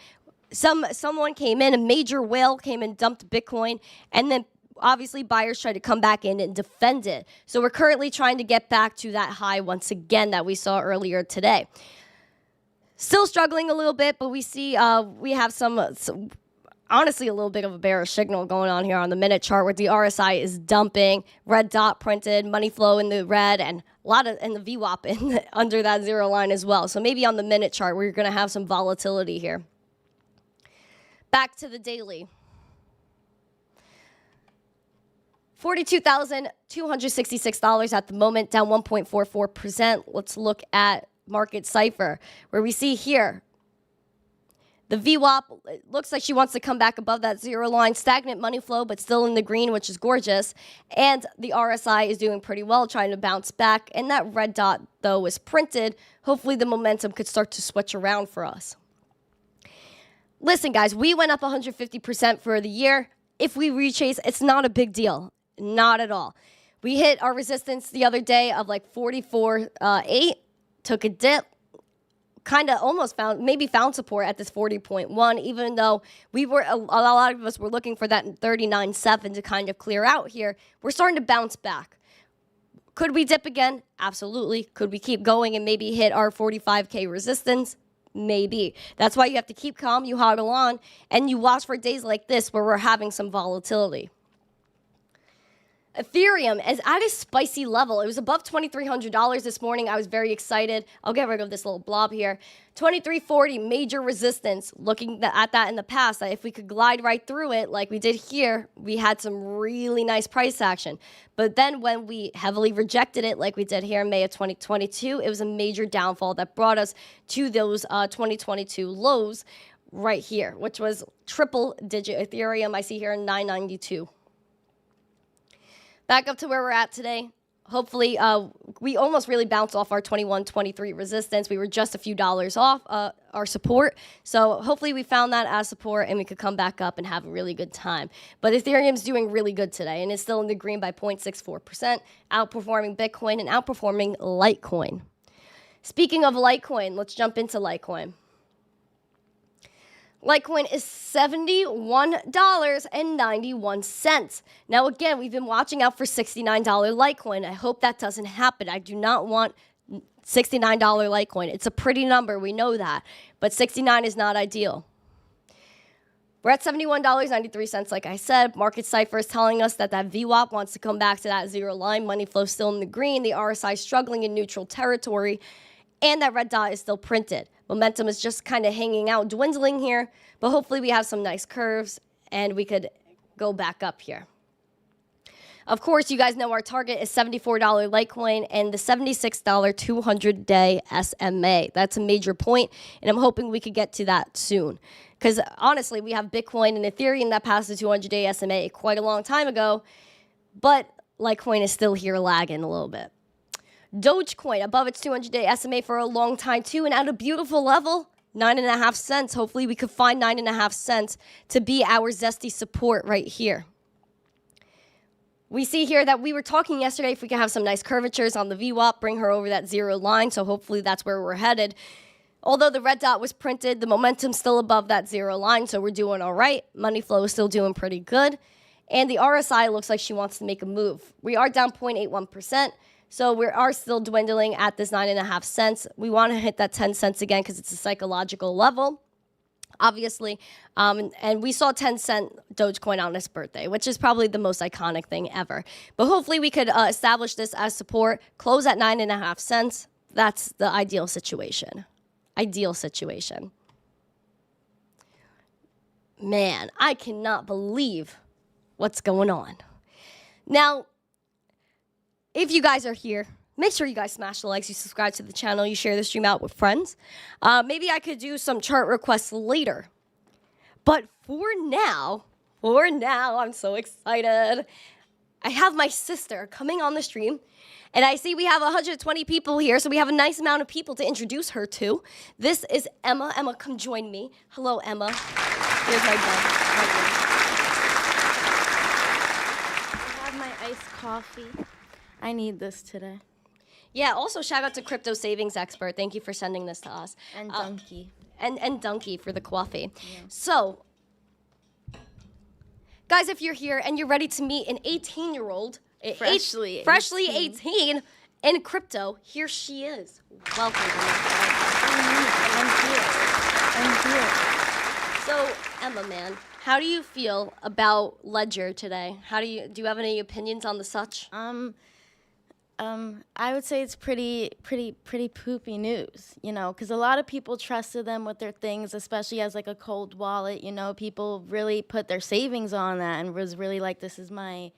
Speaker 1: Someone came in, a major whale came and dumped Bitcoin, and then obviously buyers tried to come back in and defend it. So we're currently trying to get back to that high once again that we saw earlier today. Still struggling a little bit, but we see we have some honestly a little bit of a bearish signal going on here on the minute chart where the RSI is dumping, red dot printed, money flow in the red, and a lot of in the VWAP under that zero line as well. So maybe on the minute chart we're going to have some volatility here. Back to the daily. $42,266 at the moment, down 1.44%. Let's look at market Cipher, where we see here the VWAP, it looks like she wants to come back above that zero line. Stagnant money flow, but still in the green, which is gorgeous. And the RSI is doing pretty well, trying to bounce back. And that red dot, though, is printed. Hopefully the momentum could start to switch around for us. Listen, guys, we went up 150% for the year. If we rechase, it's not a big deal. Not at all. We hit our resistance the other day of like 44.8, took a dip, kind of almost found support at this 40.1, even though a lot of us were looking for that 39.7 to kind of clear out here. We're starting to bounce back. Could we dip again? Absolutely. Could we keep going and maybe hit our 45K resistance? Maybe. That's why you have to keep calm, you hodl on, and you watch for days like this where we're having some volatility. Ethereum is at a spicy level. It was above $2,300 this morning. I was very excited. I'll get rid of this little blob here. 2340, major resistance. Looking at that in the past, that if we could glide right through it like we did here, we had some really nice price action. But then when we heavily rejected it like we did here in May of 2022, it was a major downfall that brought us to those 2022 lows right here, which was triple-digit Ethereum. I see here in 992. Back up to where we're at today. Hopefully, we almost really bounced off our 21-23 resistance. We were just a few dollars off our support. So hopefully we found that as support and we could come back up and have a really good time. But Ethereum's doing really good today and it's still in the green by 0.64%, outperforming Bitcoin and outperforming Litecoin. Speaking of Litecoin, let's jump into Litecoin. Litecoin is $71.91. Now, again, we've been watching out for $69 Litecoin. I hope that doesn't happen. I do not want $69 Litecoin. It's a pretty number. We know that. But 69 is not ideal. We're at $71.93, like I said. Market Cipher is telling us that VWAP wants to come back to that zero line. Money flow still in the green. The RSI struggling in neutral territory. And that red dot is still printed. Momentum is just kind of hanging out, dwindling here, but hopefully we have some nice curves and we could go back up here. Of course, you guys know our target is $74 Litecoin and the $76 200-day SMA. That's a major point, and I'm hoping we could get to that soon. Because honestly, we have Bitcoin and Ethereum that passed the 200-day SMA quite a long time ago, but Litecoin is still here lagging a little bit. Dogecoin above its 200-day SMA for a long time too, and at a beautiful level, 9.5 cents. Hopefully we could find 9.5 cents to be our zesty support right here. We see here that we were talking yesterday if we can have some nice curvatures on the VWAP, bring her over that zero line, so hopefully that's where we're headed. Although the red dot was printed, the momentum's still above that zero line, so we're doing all right. Money flow is still doing pretty good. And the RSI looks like she wants to make a move. We are down 0.81%, so we are still dwindling at this 9.5 cents. We want to hit that 10 cents again because it's a psychological level, obviously. And we saw 10-cent Dogecoin on his birthday, which is probably the most iconic thing ever. But hopefully we could establish this as support, close at 9.5 cents. That's the ideal situation. Ideal situation. Man, I cannot believe what's going on. Now, if you guys are here, make sure you guys smash the likes, you subscribe to the channel, you share the stream out with friends. Maybe I could do some chart requests later. But for now, I'm so excited. I have my sister coming on the stream, and I see we have 120 people here, so we have a nice amount of people to introduce her to. This is Emma. Emma, come join me. Hello, Emma. Here's my bed.
Speaker 6: I have my iced coffee. I need this today.
Speaker 1: Yeah, also shout out to Crypto Savings Expert. Thank you for sending this to us.
Speaker 6: And Donkey.
Speaker 1: And Donkey for the coffee. Yeah. So, guys, if you're here and you're ready to meet an 18-year-old, freshly 18 in crypto, here she is. Welcome.
Speaker 6: I'm here.
Speaker 1: So, Emma, man, how do you feel about Ledger today? Do you have any opinions on the such?
Speaker 6: I would say it's pretty poopy news, you know, because a lot of people trusted them with their things, especially as like a cold wallet. You know, people really put their savings on that and was really like, this is my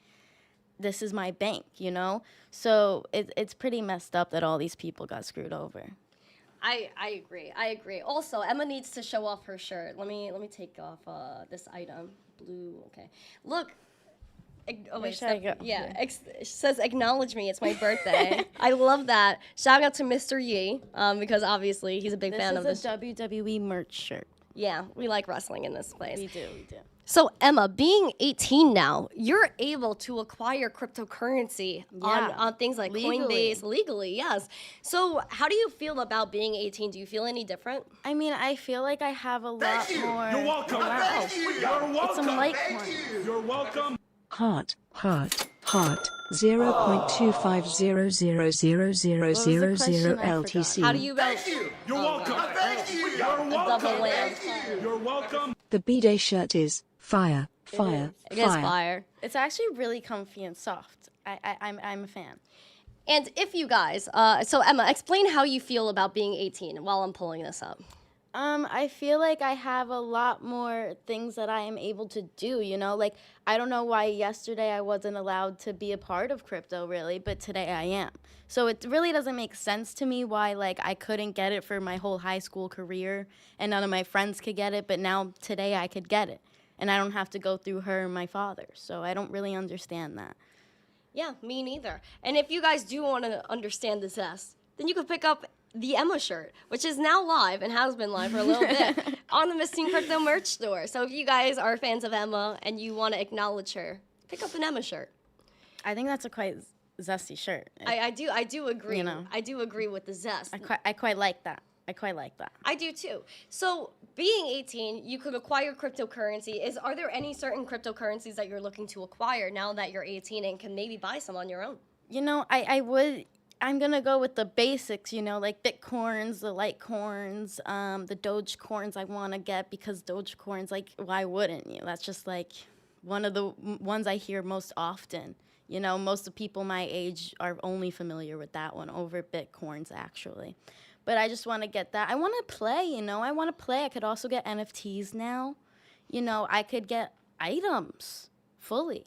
Speaker 6: bank, you know. So it's pretty messed up that all these people got screwed over.
Speaker 1: I agree. Also, Emma needs to show off her shirt. Let me take off this item. Blue. Okay. Look. Oh wait, it says acknowledge me. It's my birthday. I love that. Shout out to Mr. Yi, because obviously he's a big fan of this.
Speaker 6: This is a WWE merch shirt.
Speaker 1: Yeah, we like wrestling in this place.
Speaker 6: We do.
Speaker 1: So Emma, being 18 now, you're able to acquire cryptocurrency on things like Coinbase legally. Yes. So how do you feel about being 18? Do you feel any different?
Speaker 6: I mean, I feel like I have a lot more.
Speaker 2: You're welcome.
Speaker 6: Wow.
Speaker 2: You're welcome.
Speaker 6: It's some Litecoin.
Speaker 2: You're welcome.
Speaker 3: Heart 0.2500000000 LTC.
Speaker 1: How do you go?
Speaker 2: You're welcome. You're welcome.
Speaker 1: Double land.
Speaker 2: You're welcome.
Speaker 3: The B-Day shirt is fire.
Speaker 1: It is fire.
Speaker 6: It's actually really comfy and soft. I'm a fan.
Speaker 1: And if you guys, so Emma, explain how you feel about being 18 while I'm pulling this up.
Speaker 6: I feel like I have a lot more things that I am able to do, you know? Like, I don't know why yesterday I wasn't allowed to be a part of crypto, really, but today I am. So it really doesn't make sense to me why, like, I couldn't get it for my whole high school career and none of my friends could get it, but now today I could get it. And I don't have to go through her and my father. So I don't really understand that.
Speaker 1: Yeah, me neither. And if you guys do want to understand the zest, then you can pick up the Emma shirt, which is now live and has been live for a little bit on the missteencrypto merch store. So if you guys are fans of Emma and you want to acknowledge her, pick up an Emma shirt.
Speaker 6: I think that's a quite zesty shirt.
Speaker 1: I do agree.
Speaker 6: You know.
Speaker 1: I do agree with the zest.
Speaker 6: I quite like that.
Speaker 1: I do too. So being 18, you could acquire cryptocurrency. Are there any certain cryptocurrencies that you're looking to acquire now that you're 18 and can maybe buy some on your own?
Speaker 6: You know, I'm going to go with the basics, you know, like Bitcoins, the Litecoins, the Dogecoins I want to get because Dogecoins, like, why wouldn't you? That's just, like, one of the ones I hear most often. You know, most of the people my age are only familiar with that one over Bitcoins, actually. But I just want to get that. I want to play, you know. I want to play. I could also get NFTs now. You know, I could get items fully.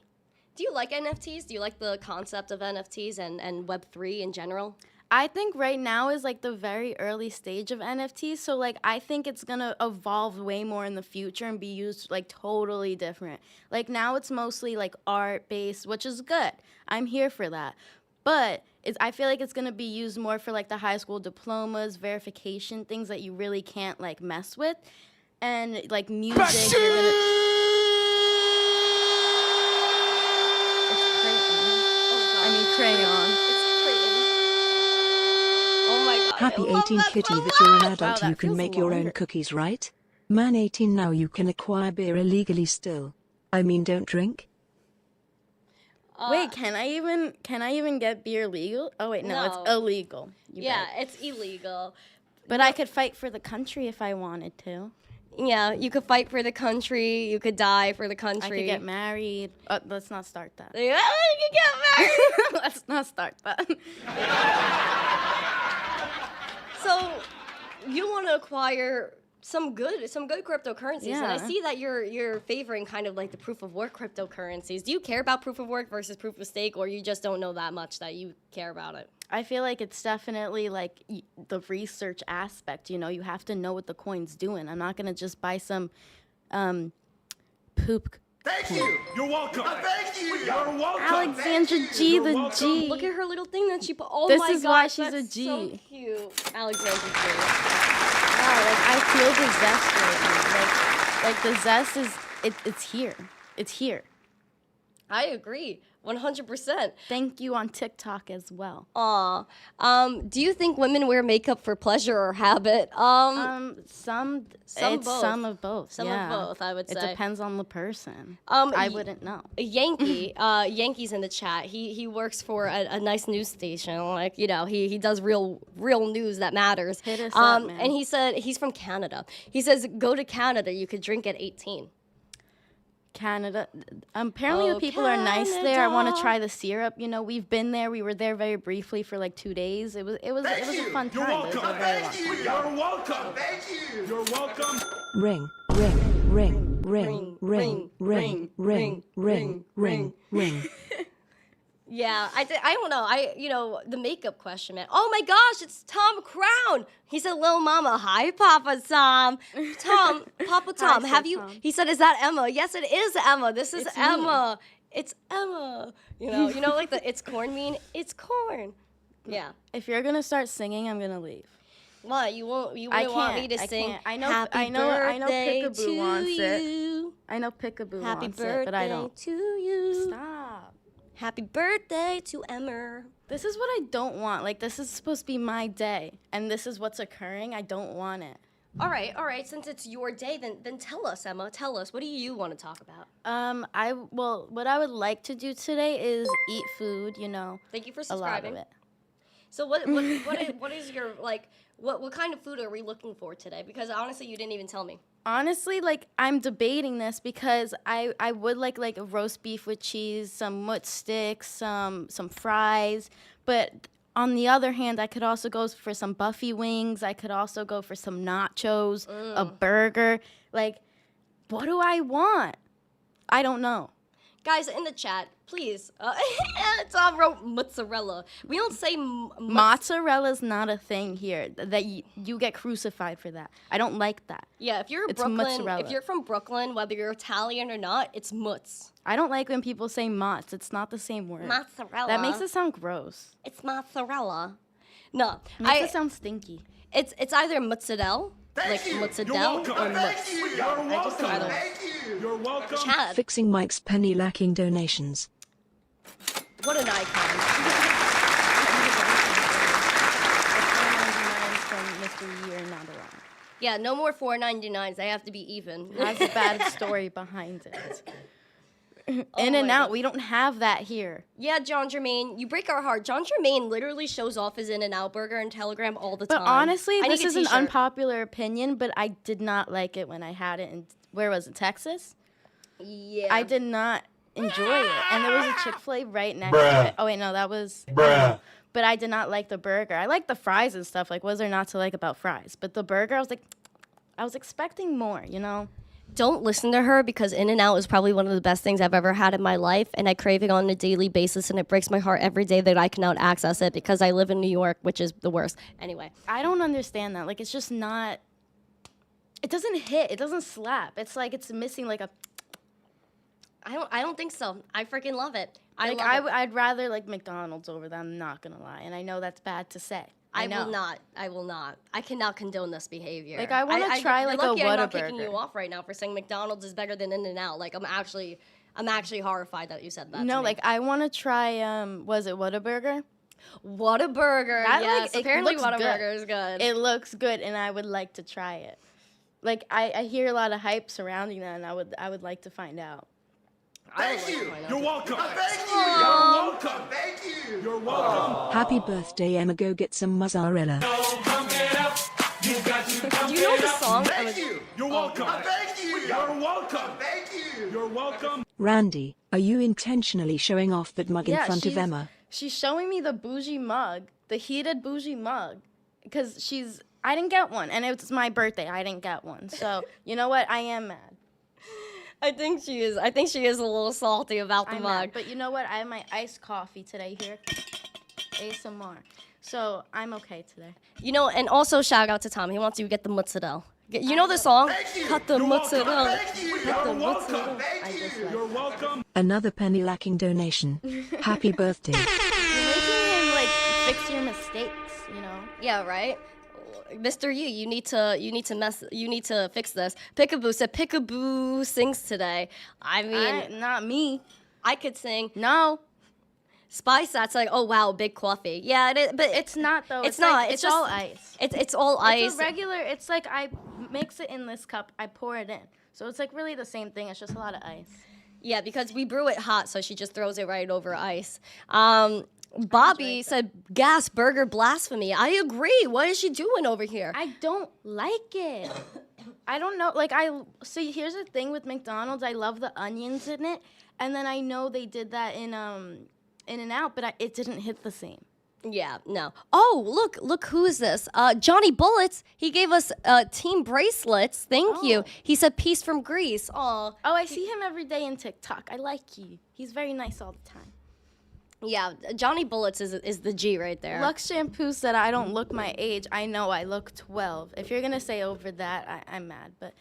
Speaker 1: Do you like NFTs? Do you like the concept of NFTs and Web3 in general?
Speaker 6: I think right now is like the very early stage of NFTs. So like I think it's gonna evolve way more in the future and be used like totally different. Like now it's mostly like art based, which is good. I'm here for that. But I feel like it's gonna be used more for like the high school diplomas, verification, things that you really can't like mess with. And like music, you're gonna. It's crayon.
Speaker 1: It's crayon. Oh my god.
Speaker 3: Happy
Speaker 1: I love
Speaker 3: 18
Speaker 1: that
Speaker 3: kitty
Speaker 1: so
Speaker 3: that you're an
Speaker 1: much.
Speaker 3: adult,
Speaker 6: Wow,
Speaker 3: you
Speaker 6: that
Speaker 3: can
Speaker 6: feels
Speaker 3: make your own
Speaker 6: longer.
Speaker 3: cookies, right? Man 18 now, you can acquire beer illegally still. I mean, don't drink.
Speaker 6: Wait, can I even get beer legal? Oh wait, no, it's
Speaker 1: No.
Speaker 6: illegal.
Speaker 1: Yeah, it's illegal.
Speaker 6: But I could fight for the country if I wanted to.
Speaker 1: Yeah, you could fight for the country. You could die for the
Speaker 6: I
Speaker 1: country.
Speaker 6: could get married. Let's not start that.
Speaker 1: Yeah, you could get married.
Speaker 6: Let's not start that.
Speaker 1: So, you want to acquire some good cryptocurrencies, and I
Speaker 6: Yeah.
Speaker 1: see that you're favoring kind of like the proof of work cryptocurrencies. Do you care about proof of work versus proof of stake, or you just don't know that much that you care about it?
Speaker 6: I feel like it's definitely like the research aspect. You know, you have to know what the coin's doing. I'm not gonna just buy some poop.
Speaker 2: Thank you. You're welcome. Thank you. You're welcome.
Speaker 6: Alexandra G, the
Speaker 2: welcome.
Speaker 6: G.
Speaker 1: Look at her little thing that she put. Oh
Speaker 6: This
Speaker 1: my
Speaker 6: is
Speaker 1: god,
Speaker 6: why she's
Speaker 1: that's
Speaker 6: a G.
Speaker 1: so cute, Alexandra G.
Speaker 6: Wow, like I feel the zest right now. Like the zest is it's here. It's here.
Speaker 1: I agree, 100%.
Speaker 6: Thank you on TikTok as well.
Speaker 1: Aw. Do you think women wear makeup for pleasure or habit?
Speaker 6: Some
Speaker 1: both.
Speaker 6: some of both.
Speaker 1: Some of
Speaker 6: yeah.
Speaker 1: both, I would
Speaker 6: It
Speaker 1: say.
Speaker 6: depends on the person.
Speaker 1: Um,
Speaker 6: I
Speaker 1: y-
Speaker 6: wouldn't know.
Speaker 1: Yankee's in the chat. He works for a nice news station. Like, you know, he does real news that matters.
Speaker 6: Hit us up, man.
Speaker 1: And he said he's from Canada. He says go to Canada. You could drink at 18.
Speaker 6: Canada. Apparently
Speaker 1: Oh,
Speaker 6: the people are nice there. I want
Speaker 1: Canada.
Speaker 6: to try the syrup. You know, we've been there. We were there very briefly for like 2 days. It was a fun
Speaker 2: You're
Speaker 6: time. It was
Speaker 2: welcome.
Speaker 6: a very long
Speaker 2: Thank you. You're welcome. Thank you. You're welcome.
Speaker 3: Ring, ring, ring, ring, ring, ring, ring, ring, ring, ring.
Speaker 1: Yeah, I don't know. The makeup question, man. Oh my gosh, it's Tom Crown. He said, "Lil Mama, hi, Papa Tom." Papa Tom,
Speaker 6: Hi,
Speaker 1: have
Speaker 6: Sir
Speaker 1: you?
Speaker 6: Tom.
Speaker 1: He said, "Is that Emma?" Yes, it is Emma. This is
Speaker 6: It's me.
Speaker 1: Emma. It's Emma. You know, like the "it's corn" mean. It's corn. Yeah.
Speaker 6: If you're gonna start singing, I'm gonna leave.
Speaker 1: What you won't? You
Speaker 6: I
Speaker 1: wouldn't want me
Speaker 6: can't,
Speaker 1: to
Speaker 6: I
Speaker 1: sing?
Speaker 6: can't. I know-
Speaker 1: Happy
Speaker 6: I know
Speaker 1: birthday
Speaker 6: Peekaboo
Speaker 1: to
Speaker 6: wants it.
Speaker 1: you.
Speaker 6: I know Peekaboo
Speaker 1: Happy
Speaker 6: wants
Speaker 1: birthday
Speaker 6: it, but I don't.
Speaker 1: to you.
Speaker 6: Stop.
Speaker 1: Happy birthday to Emma.
Speaker 6: This is what I don't want. Like, this is supposed to be my day, and this is what's occurring. I don't want it.
Speaker 1: All right. Since it's your day, then tell us, Emma. Tell us. What do you want to talk about?
Speaker 6: What I would like to do today is eat food. You know,
Speaker 1: Thank you for
Speaker 6: a lot
Speaker 1: subscribing.
Speaker 6: of it.
Speaker 1: So what is your what kind of food are we looking for today? Because honestly, you didn't even tell me.
Speaker 6: Honestly, like I'm debating this because I would like a roast beef with cheese, some mut sticks, some fries, but on the other hand, I could also go for some Buffy wings. I could also go for some nachos, a burger. Like, what do I want? I don't know.
Speaker 1: Guys in the chat, please. Tom wrote mozzarella. We don't say
Speaker 6: Mozzarella's not a thing here. That you get crucified for that. I don't like that.
Speaker 1: Yeah, if you're
Speaker 6: It's
Speaker 1: Brooklyn,
Speaker 6: mozzarella.
Speaker 1: if you're from Brooklyn, whether you're Italian or not, it's mutz.
Speaker 6: I don't like when people say mozz. It's not the same word.
Speaker 1: Mozzarella.
Speaker 6: That makes it sound gross.
Speaker 1: It's mozzarella. No,
Speaker 6: Makes it sound stinky.
Speaker 1: it's either mozzarella,
Speaker 2: Thank
Speaker 1: like
Speaker 2: you.
Speaker 1: mozzarella,
Speaker 2: You're
Speaker 1: or
Speaker 2: welcome. Thank
Speaker 1: mutz.
Speaker 2: you. You're
Speaker 1: I
Speaker 2: welcome.
Speaker 1: don't-
Speaker 2: Thank you. You're welcome.
Speaker 1: Chad,
Speaker 3: Fixing Mike's penny lacking donations.
Speaker 1: what an icon.
Speaker 6: From Mr. Year not around.
Speaker 1: Yeah, no more $4.99s. They have to be even.
Speaker 6: Has a bad story behind it. In
Speaker 1: my
Speaker 6: and out,
Speaker 1: God.
Speaker 6: we don't have that here.
Speaker 1: Yeah, John Jermaine, you break our heart. John Jermaine literally shows off his In-N-Out burger and Telegram all the
Speaker 6: But
Speaker 1: time.
Speaker 6: honestly,
Speaker 1: I
Speaker 6: this
Speaker 1: need a
Speaker 6: is an
Speaker 1: t-shirt.
Speaker 6: unpopular opinion, but I did not like it when I had it in, where was it, Texas?
Speaker 1: Yeah.
Speaker 6: I did not enjoy it. And there was a Chick-fil-A right next to it. Oh, wait, no, that was... But I did not like the burger. I like the fries and stuff. Like, what is there not to like about fries? But the burger, I was expecting more, you know?
Speaker 1: Don't listen to her because In-N-Out is probably one of the best things I've ever had in my life, and I crave it on a daily basis, and it breaks my heart every day that I cannot access it because I live in New York, which is the worst. Anyway.
Speaker 6: I don't understand that. Like, it's just not. It doesn't hit. It doesn't slap. It's like it's missing like a.
Speaker 1: I don't think so. I freaking love it.
Speaker 6: I'd rather like McDonald's over them. I'm not gonna lie, and I know that's bad to say. I will not. I cannot condone this behavior. Like I want to try like a
Speaker 1: Whataburger. I'm not kicking
Speaker 6: Whataburger.
Speaker 1: you off right now for saying McDonald's is better than In-N-Out. Like I'm actually horrified that you said that.
Speaker 6: No,
Speaker 1: to me.
Speaker 6: like I want to try. Was it Whataburger?
Speaker 1: Whataburger.
Speaker 6: That,
Speaker 1: Yes,
Speaker 6: like, it
Speaker 1: apparently
Speaker 6: looks
Speaker 1: Whataburger
Speaker 6: good.
Speaker 1: is good.
Speaker 6: It looks good, and I would like to try it. Like I hear a lot of hype surrounding that, and I would like to find out.
Speaker 2: Thank you. You're welcome. Thank you.
Speaker 1: Aww.
Speaker 2: You're welcome. Thank you. You're welcome.
Speaker 3: Happy birthday, Emma. Go get some mozzarella.
Speaker 2: Pump it up. You got to pump
Speaker 1: Do you know
Speaker 2: it
Speaker 1: the
Speaker 2: up.
Speaker 1: song?
Speaker 2: Thank you. You're welcome. Thank you. You're welcome. Thank you. You're welcome.
Speaker 3: Randy, are you intentionally showing off that mug in front of Emma?
Speaker 6: She's showing me the bougie mug, the heated bougie mug, because I didn't get one, and it was my birthday. I didn't get one, so you know what? I am mad.
Speaker 1: I think she is. I think she is a little salty about the
Speaker 6: I'm
Speaker 1: mug.
Speaker 6: mad, but you know what? I have my iced coffee today here, ASMR. So I'm okay today.
Speaker 1: You know, and also shout out to Tom. He wants you to get the mozzarella. You know the song?
Speaker 2: Thank you.
Speaker 1: Cut the
Speaker 2: You're welcome.
Speaker 1: mozzarella.
Speaker 2: Thank you.
Speaker 1: Cut the
Speaker 2: You're welcome.
Speaker 1: mozzarella.
Speaker 2: Thank you. You're welcome.
Speaker 3: Another penny lacking donation. Happy birthday.
Speaker 6: You're making him like fix your mistakes, you know.
Speaker 1: Yeah, right. Mr. you need to fix this. Pickaboo said Pickaboo sings today. I mean,
Speaker 6: Not me.
Speaker 1: I could sing.
Speaker 6: No,
Speaker 1: Spice that's like, oh wow, big coffee. Yeah, it is, but
Speaker 6: it's not though.
Speaker 1: It's
Speaker 6: like-
Speaker 1: not.
Speaker 6: It's
Speaker 1: just,
Speaker 6: all ice.
Speaker 1: It's all ice.
Speaker 6: It's a regular. It's like I mix it in this cup. I pour it in. So it's like really the same thing. It's just a lot of ice.
Speaker 1: Yeah, because we brew it hot, so she just throws it right over ice. Bobby said, gas burger blasphemy. I agree. What is she doing over here?
Speaker 6: I don't like it. I don't know. Like see. Here's the thing with McDonald's. I love the onions in it, and then I know they did that in In-N-Out, but it didn't hit the same.
Speaker 1: Yeah, no. Oh, look, who is this? Johnny Bullets. He gave us team bracelets. Thank you. He said, peace from Greece. Aw.
Speaker 6: Oh, I see him every day in TikTok. I like you. He's very nice all the time.
Speaker 1: Yeah, Johnny Bullets is the G right there.
Speaker 6: Lux Shampoo said I don't look my age. I know I look 12. If you're gonna say over that, I'm mad. But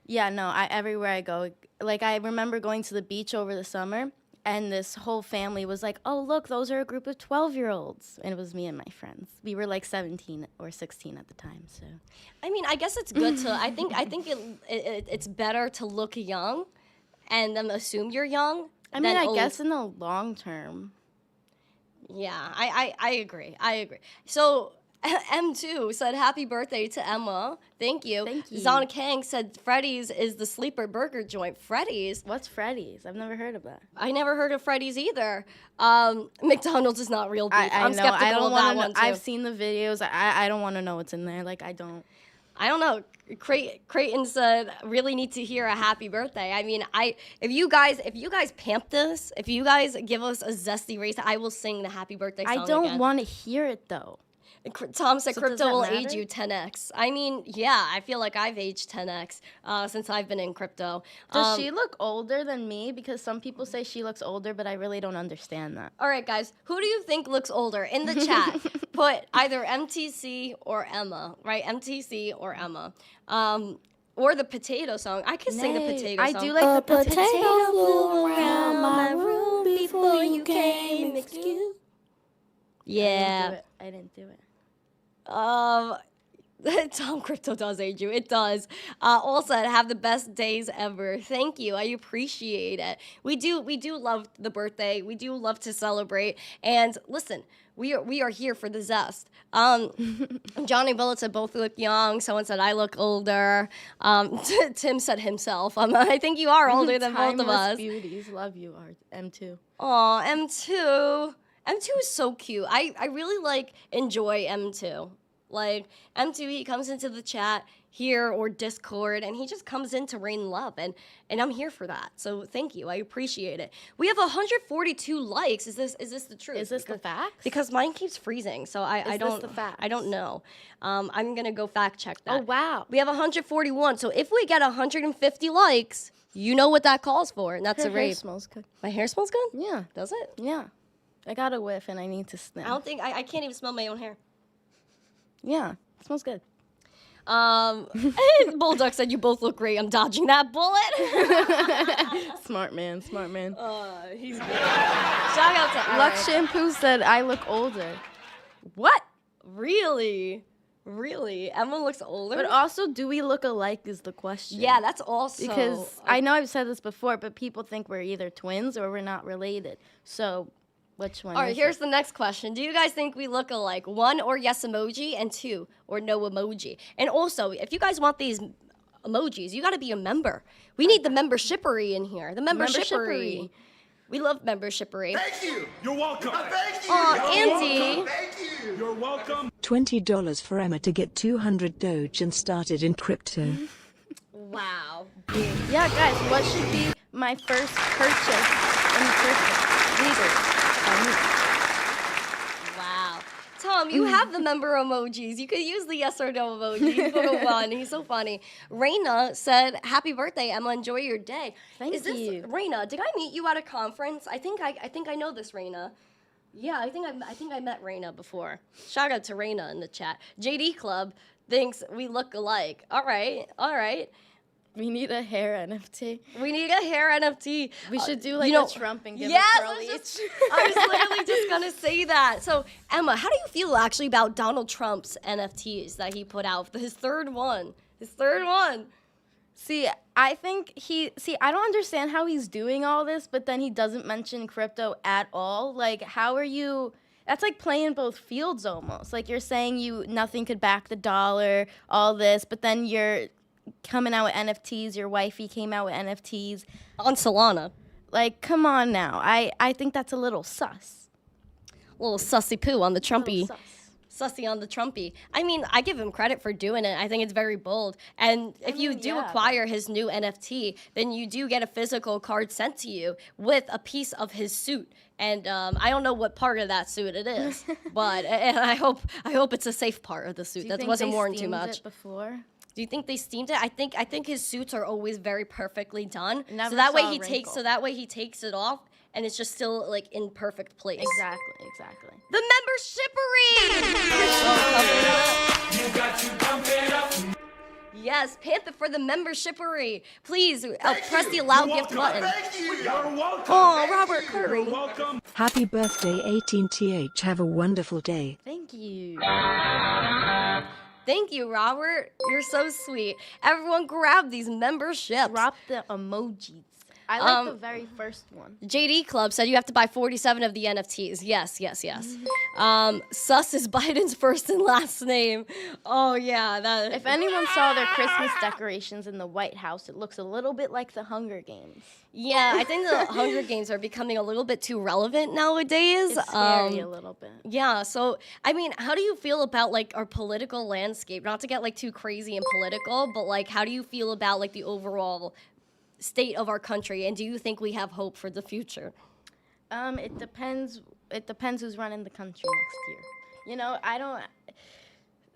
Speaker 6: yeah, no, everywhere I go, like I remember going to the beach over the summer, and this whole family was like, "Oh, look, those are a group of 12-year-olds," and it was me and my friends. We were like 17 or 16 at the time. So,
Speaker 1: I mean, I guess it's good to. I think it's better to look young, and then assume you're young.
Speaker 6: I mean,
Speaker 1: than
Speaker 6: I
Speaker 1: old.
Speaker 6: guess in the long term.
Speaker 1: Yeah, I agree. So M2 said happy birthday to Emma. Thank you.
Speaker 6: Thank you.
Speaker 1: Zon Kang said Freddy's is the sleeper burger joint. Freddy's?
Speaker 6: What's Freddy's? I've never heard of that.
Speaker 1: I never heard of Freddy's either. McDonald's is not real beef.
Speaker 6: I'm
Speaker 1: skeptical
Speaker 6: I don't
Speaker 1: of that
Speaker 6: want
Speaker 1: one
Speaker 6: to.
Speaker 1: too.
Speaker 6: I've seen the videos. I don't want to know what's in there. Like I don't.
Speaker 1: I don't know. Creighton said, really need to hear a happy birthday. I mean, if you guys pamp this, if you guys give us a zesty race, I will sing the happy birthday song
Speaker 6: I don't
Speaker 1: again.
Speaker 6: want to hear it though.
Speaker 1: Tom said
Speaker 6: So does
Speaker 1: crypto
Speaker 6: that
Speaker 1: will
Speaker 6: matter?
Speaker 1: age you 10x. I mean, yeah, I feel like I've aged 10x since I've been in crypto.
Speaker 6: Does she look older than me? Because some people say she looks older, but I really don't understand that.
Speaker 1: All right, guys, who do you think looks older? In the chat, put either MTC or Emma, right? MTC or Emma. Or the potato song. I could sing the potato song.
Speaker 6: I do like the potato
Speaker 1: flew around my room before you came. Excuse. Yeah.
Speaker 6: I didn't do it.
Speaker 1: Tom Crypto does age you. It does. Also, have the best days ever. Thank you. I appreciate it. We do love the birthday. We do love to celebrate. And listen, we are here for the zest. Johnny Bullet said both look young. Someone said I look older. Tim said himself. I think you are older than both of
Speaker 6: Timeless
Speaker 1: us.
Speaker 6: Beauties, love you, M2.
Speaker 1: Aw, M2. M2 is so cute. I really enjoy M2. Like M2, he comes into the chat. here or Discord, and he just comes in to rain love, and I'm here for that. So thank you, I appreciate it. We have 142 likes. Is this the truth?
Speaker 6: Is this the facts?
Speaker 1: Because mine keeps freezing, so I don't.
Speaker 6: This the facts?
Speaker 1: I don't know. I'm gonna go fact check that.
Speaker 6: Oh wow.
Speaker 1: We have 141. So if we get 150 likes, you know what that calls for, and that's
Speaker 6: Her
Speaker 1: a
Speaker 6: hair
Speaker 1: rape.
Speaker 6: smells good.
Speaker 1: My hair smells good.
Speaker 6: Yeah.
Speaker 1: Does it?
Speaker 6: Yeah. I got a whiff and I need to sniff.
Speaker 1: I don't think I can't even smell my own hair.
Speaker 6: Yeah. It smells good.
Speaker 1: Bulldog said you both look great. I'm dodging that bullet.
Speaker 6: Smart man. Smart man.
Speaker 1: He's good. Shout out to
Speaker 6: Lux Shampoo said I look older.
Speaker 1: What? Really? Really? Emma looks older?
Speaker 6: But also, do we look alike is the question.
Speaker 1: Yeah, that's also...
Speaker 6: Because I know I've said this before, but people think we're either twins or we're not related. So, which one
Speaker 1: All right,
Speaker 6: is
Speaker 1: here's
Speaker 6: it?
Speaker 1: the next question. Do you guys think we look alike? 1, or yes emoji, and 2, or no emoji? And also, if you guys want these emojis, you got to be a member. We need the membershippery in here. The membershippery. We love membershippery.
Speaker 2: Thank you. You're welcome. Thank you.
Speaker 1: Aw,
Speaker 2: You're
Speaker 1: Andy.
Speaker 2: welcome. Thank you. You're welcome.
Speaker 3: $20 for Emma to get 200 Doge and started in crypto.
Speaker 1: Wow.
Speaker 6: Yeah, guys, what should be my first purchase in crypto?
Speaker 1: Wow. Tom, you have the member emojis. You could use the yes or no emoji. You put a 1. He's so funny. Raina said, happy birthday, Emma. Enjoy your day.
Speaker 6: Thank
Speaker 1: Is this,
Speaker 6: you.
Speaker 1: Raina, did I meet you at a conference? I think I know this Raina. Yeah, I think I met Raina before. Shout out to Raina in the chat. JD Club thinks we look alike. All right.
Speaker 6: We need a hair NFT.
Speaker 1: We need a hair NFT.
Speaker 6: We should do like
Speaker 1: you know,
Speaker 6: a Trump and give
Speaker 1: yes,
Speaker 6: a curly.
Speaker 1: I was literally just gonna say that. So Emma, how do you feel actually about Donald Trump's NFTs that he put out? His third one.
Speaker 6: See, I think I don't understand how he's doing all this, but then he doesn't mention crypto at all. Like, how are you? That's like playing both fields almost. Like, you're saying nothing could back the dollar, all this, but then you're coming out with NFTs. Your wifey came out with NFTs
Speaker 1: On Solana.
Speaker 6: Like, come on now. I think that's a little sus.
Speaker 1: Little sussy poo on the Trumpy.
Speaker 6: Little sus.
Speaker 1: Sussy on the Trumpy. I mean, I give him credit for doing it. I think it's very bold. And if you do acquire his new NFT, then you do get a physical card sent to you with a piece of his suit. And I don't know what part of that suit it is, but and I hope it's a safe part of the suit that wasn't worn too much.
Speaker 6: It before?
Speaker 1: Do you think they steamed it? I think his suits are always very perfectly done.
Speaker 6: Never
Speaker 1: so that way
Speaker 6: saw a
Speaker 1: he takes
Speaker 6: wrinkle.
Speaker 1: it off and it's just still like in perfect place.
Speaker 6: Exactly.
Speaker 1: The membershippery!
Speaker 2: You got to pump it up.
Speaker 1: Yes, Panther for the membershippery. Please
Speaker 2: Thank
Speaker 1: press
Speaker 2: you.
Speaker 1: the allow
Speaker 2: You're
Speaker 1: gift
Speaker 2: welcome.
Speaker 1: button.
Speaker 2: Thank you. You're welcome.
Speaker 1: Oh,
Speaker 2: Thank
Speaker 1: Robert
Speaker 2: you.
Speaker 1: Curry.
Speaker 2: You're welcome.
Speaker 3: Happy birthday 18th. Have a wonderful day.
Speaker 6: Thank you.
Speaker 1: Thank you, Robert. You're so sweet. Everyone grab these memberships.
Speaker 6: Drop the emojis. I like the very first one.
Speaker 1: JD Club said you have to buy 47 of the NFTs. Yes. Sus is Biden's first and last name. Oh, yeah.
Speaker 6: If anyone saw their Christmas decorations in the White House, it looks a little bit like the Hunger Games.
Speaker 1: Yeah, I think the Hunger Games are becoming a little bit too relevant nowadays.
Speaker 6: It's scary a little bit.
Speaker 1: Yeah, so, I mean, how do you feel about, like, our political landscape? Not to get, like, too crazy and political, but, like, how do you feel about, like, the overall state of our country, and do you think we have hope for the future?
Speaker 6: It depends who's running the country next year. You know,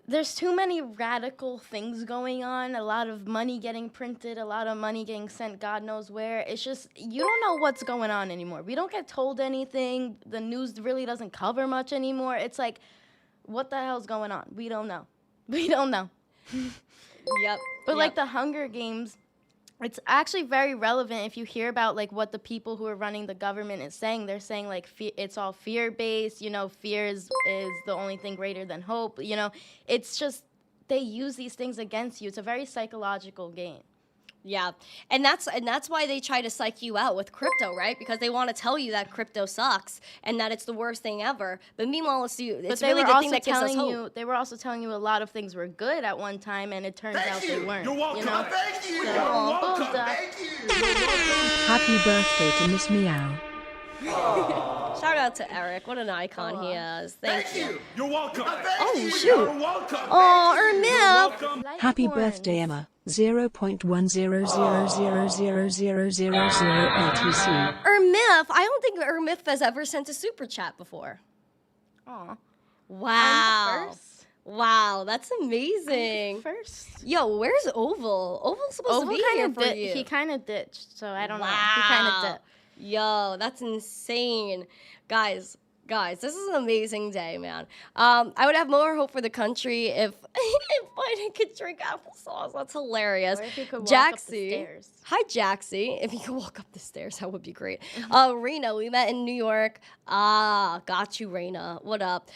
Speaker 6: there's too many radical things going on, a lot of money getting printed, a lot of money getting sent God knows where. It's just, you don't know what's going on anymore. We don't get told anything. The news really doesn't cover much anymore. It's like, what the hell's going on? We don't know.
Speaker 1: Yep.
Speaker 6: But like the Hunger Games, it's actually very relevant if you hear about like what the people who are running the government is saying. They're saying like it's all fear-based, you know, fear is the only thing greater than hope. You know, it's just they use these things against you. It's a very psychological game.
Speaker 1: Yeah, and that's why they try to psych you out with crypto, right? Because they want to tell you that crypto sucks and that it's the worst thing ever. But meanwhile, it's really the thing that gives us hope.
Speaker 6: They were also telling you a lot of things were good at one time, and it turns out they weren't.
Speaker 2: You're welcome.
Speaker 6: You know?
Speaker 2: Thank you.
Speaker 6: So,
Speaker 2: You're welcome.
Speaker 6: Bulldog.
Speaker 2: Thank you. You're welcome.
Speaker 3: Happy birthday to Miss Meow.
Speaker 1: Shout out to Eric. What an icon he is. Thank you.
Speaker 2: You're welcome.
Speaker 1: Oh, shoot.
Speaker 2: You're welcome.
Speaker 1: Oh, Ermif.
Speaker 2: Welcome.
Speaker 3: Happy
Speaker 6: Litecoins.
Speaker 3: birthday, Emma. 0.100000000ATC.
Speaker 1: Ermif. I don't think Ermif has ever sent a super chat before.
Speaker 6: Aw.
Speaker 1: Wow.
Speaker 6: First.
Speaker 1: Wow, that's amazing.
Speaker 6: First.
Speaker 1: Yo, where's Oval? Oval's supposed to be here for you.
Speaker 6: He kind of ditched, so I don't know. He
Speaker 1: Wow.
Speaker 6: kind of dipped.
Speaker 1: Yo, that's insane. Guys, this is an amazing day, man. I would have more hope for the country if Biden could drink applesauce. That's hilarious.
Speaker 6: Or if he could walk up the
Speaker 1: Jaxie.
Speaker 6: stairs.
Speaker 1: Hi, Jaxie. If he could walk up the stairs, that would be great. Rena, we met in New York. Got you, Rena. What up?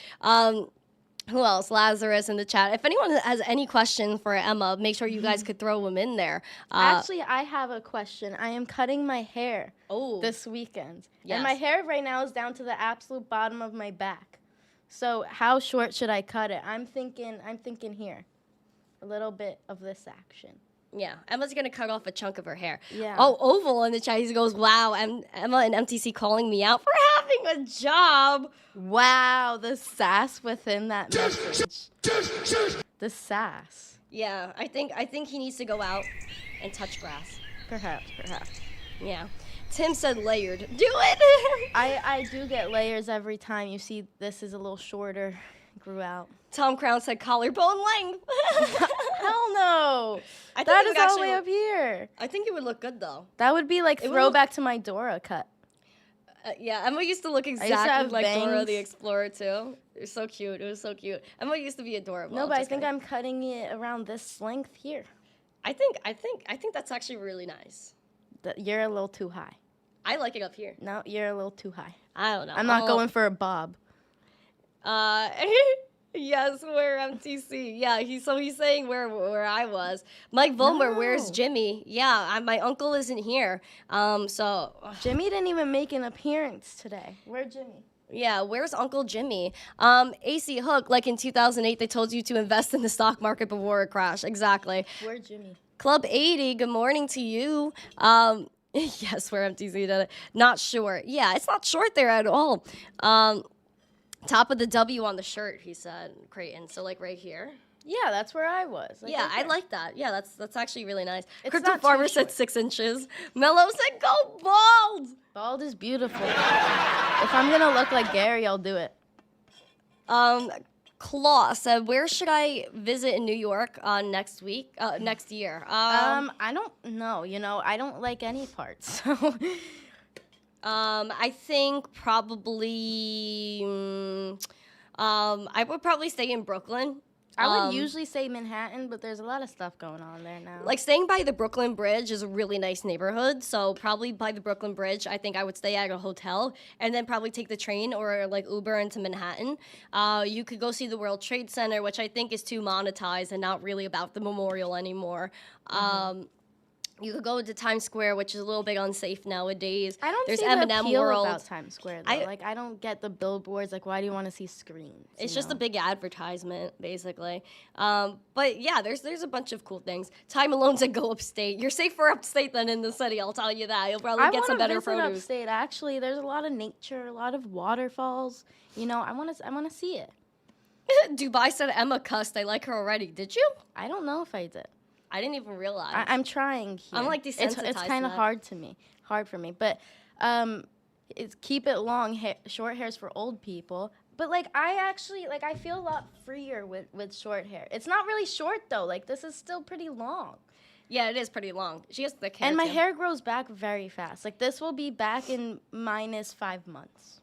Speaker 1: Who else? Lazarus in the chat. If anyone has any questions for Emma, make sure you guys could throw them in there.
Speaker 6: Actually, I have a question. I am cutting my hair this weekend.
Speaker 1: Yes.
Speaker 6: And my hair right now is down to the absolute bottom of my back. So how short should I cut it? I'm thinking here. A little bit of this action.
Speaker 1: Yeah, Emma's gonna cut off a chunk of her hair.
Speaker 6: Yeah.
Speaker 1: Oh, Oval in the chat, he goes, wow, Emma and MTC calling me out for having a job.
Speaker 6: Wow, the sass within that message. The sass.
Speaker 1: Yeah, I think he needs to go out and touch grass.
Speaker 6: Perhaps.
Speaker 1: Yeah. Tim said layered. Do it!
Speaker 6: I do get layers every time. You see, this is a little shorter. Grew out.
Speaker 1: Tom Crown said collarbone length.
Speaker 6: Hell no.
Speaker 1: I think
Speaker 6: That
Speaker 1: it
Speaker 6: is
Speaker 1: would
Speaker 6: all the
Speaker 1: actually
Speaker 6: way
Speaker 1: look-
Speaker 6: up here.
Speaker 1: I think it would look good though.
Speaker 6: That would be like
Speaker 1: It would
Speaker 6: throwback to my Dora cut.
Speaker 1: Yeah, Emma used to look
Speaker 6: to
Speaker 1: exactly
Speaker 6: have
Speaker 1: like Dora
Speaker 6: bangs.
Speaker 1: the Explorer too. It was so cute. Emma used to be adorable.
Speaker 6: No, but I
Speaker 1: Just
Speaker 6: think
Speaker 1: kidding.
Speaker 6: I'm cutting it around this length here.
Speaker 1: I think that's actually really nice.
Speaker 6: You're a little too high.
Speaker 1: I like it up here.
Speaker 6: No, you're a little too high.
Speaker 1: I don't know.
Speaker 6: I'm not going for a bob.
Speaker 1: Yes, where MTC. Yeah, he's saying where I was. Mike Volmer, where's
Speaker 6: No.
Speaker 1: Jimmy? Yeah, my uncle isn't here. So
Speaker 6: Jimmy didn't even make an appearance today. Where's Jimmy?
Speaker 1: yeah, where's Uncle Jimmy? AC Hook, like in 2008, they told you to invest in the stock market before it crashed. Exactly.
Speaker 6: Where's Jimmy?
Speaker 1: Club 80, good morning to you. Yes, where MTC did it. Not short. Yeah, it's not short there at all. Top of the W on the shirt, he said, Creighton. So like right here.
Speaker 6: Yeah, that's where I was. Like
Speaker 1: Yeah,
Speaker 6: right
Speaker 1: I
Speaker 6: there.
Speaker 1: like that. Yeah, that's actually really nice.
Speaker 6: It's
Speaker 1: Crypto
Speaker 6: not too
Speaker 1: Farmer said
Speaker 6: short.
Speaker 1: 6 inches. Mello said go bald.
Speaker 6: Bald is beautiful. If I'm gonna look like Gary, I'll do it.
Speaker 1: Claw said, where should I visit in New York next year?
Speaker 6: I don't know. You know, I don't like any parts. So
Speaker 1: I think probably I would probably stay in Brooklyn.
Speaker 6: I would usually say Manhattan, but there's a lot of stuff going on there now.
Speaker 1: Like staying by the Brooklyn Bridge is a really nice neighborhood. So probably by the Brooklyn Bridge, I think I would stay at a hotel and then probably take the train or like Uber into Manhattan. You could go see the World Trade Center, which I think is too monetized and not really about the memorial anymore. You could go to Times Square, which is a little bit unsafe nowadays.
Speaker 6: I don't
Speaker 1: There's
Speaker 6: see the
Speaker 1: M&M
Speaker 6: appeal
Speaker 1: World.
Speaker 6: about Times Square, though. I don't get the billboards. Like, why do you want to see screens?
Speaker 1: It's
Speaker 6: you
Speaker 1: just a
Speaker 6: know?
Speaker 1: big advertisement, basically. But yeah, there's a bunch of cool things. Ty Malone said go upstate. You're safer upstate than in the city, I'll tell you that. You'll probably get some better
Speaker 6: I want to visit
Speaker 1: produce.
Speaker 6: upstate. Actually, there's a lot of nature, a lot of waterfalls. You know, I want to see it.
Speaker 1: Dubai said Emma cussed. I like her already. Did you?
Speaker 6: I don't know if I did.
Speaker 1: I didn't even realize.
Speaker 6: I'm trying here.
Speaker 1: I'm, like, desensitized
Speaker 6: It's
Speaker 1: to
Speaker 6: kind of
Speaker 1: that.
Speaker 6: hard for me. But it's keep it long, short hair's for old people. But like I feel a lot freer with short hair. It's not really short though. Like this is still pretty long.
Speaker 1: Yeah, it is pretty long. She has thick hair.
Speaker 6: And my
Speaker 1: too.
Speaker 6: hair grows back very fast. Like this will be back in -5 months.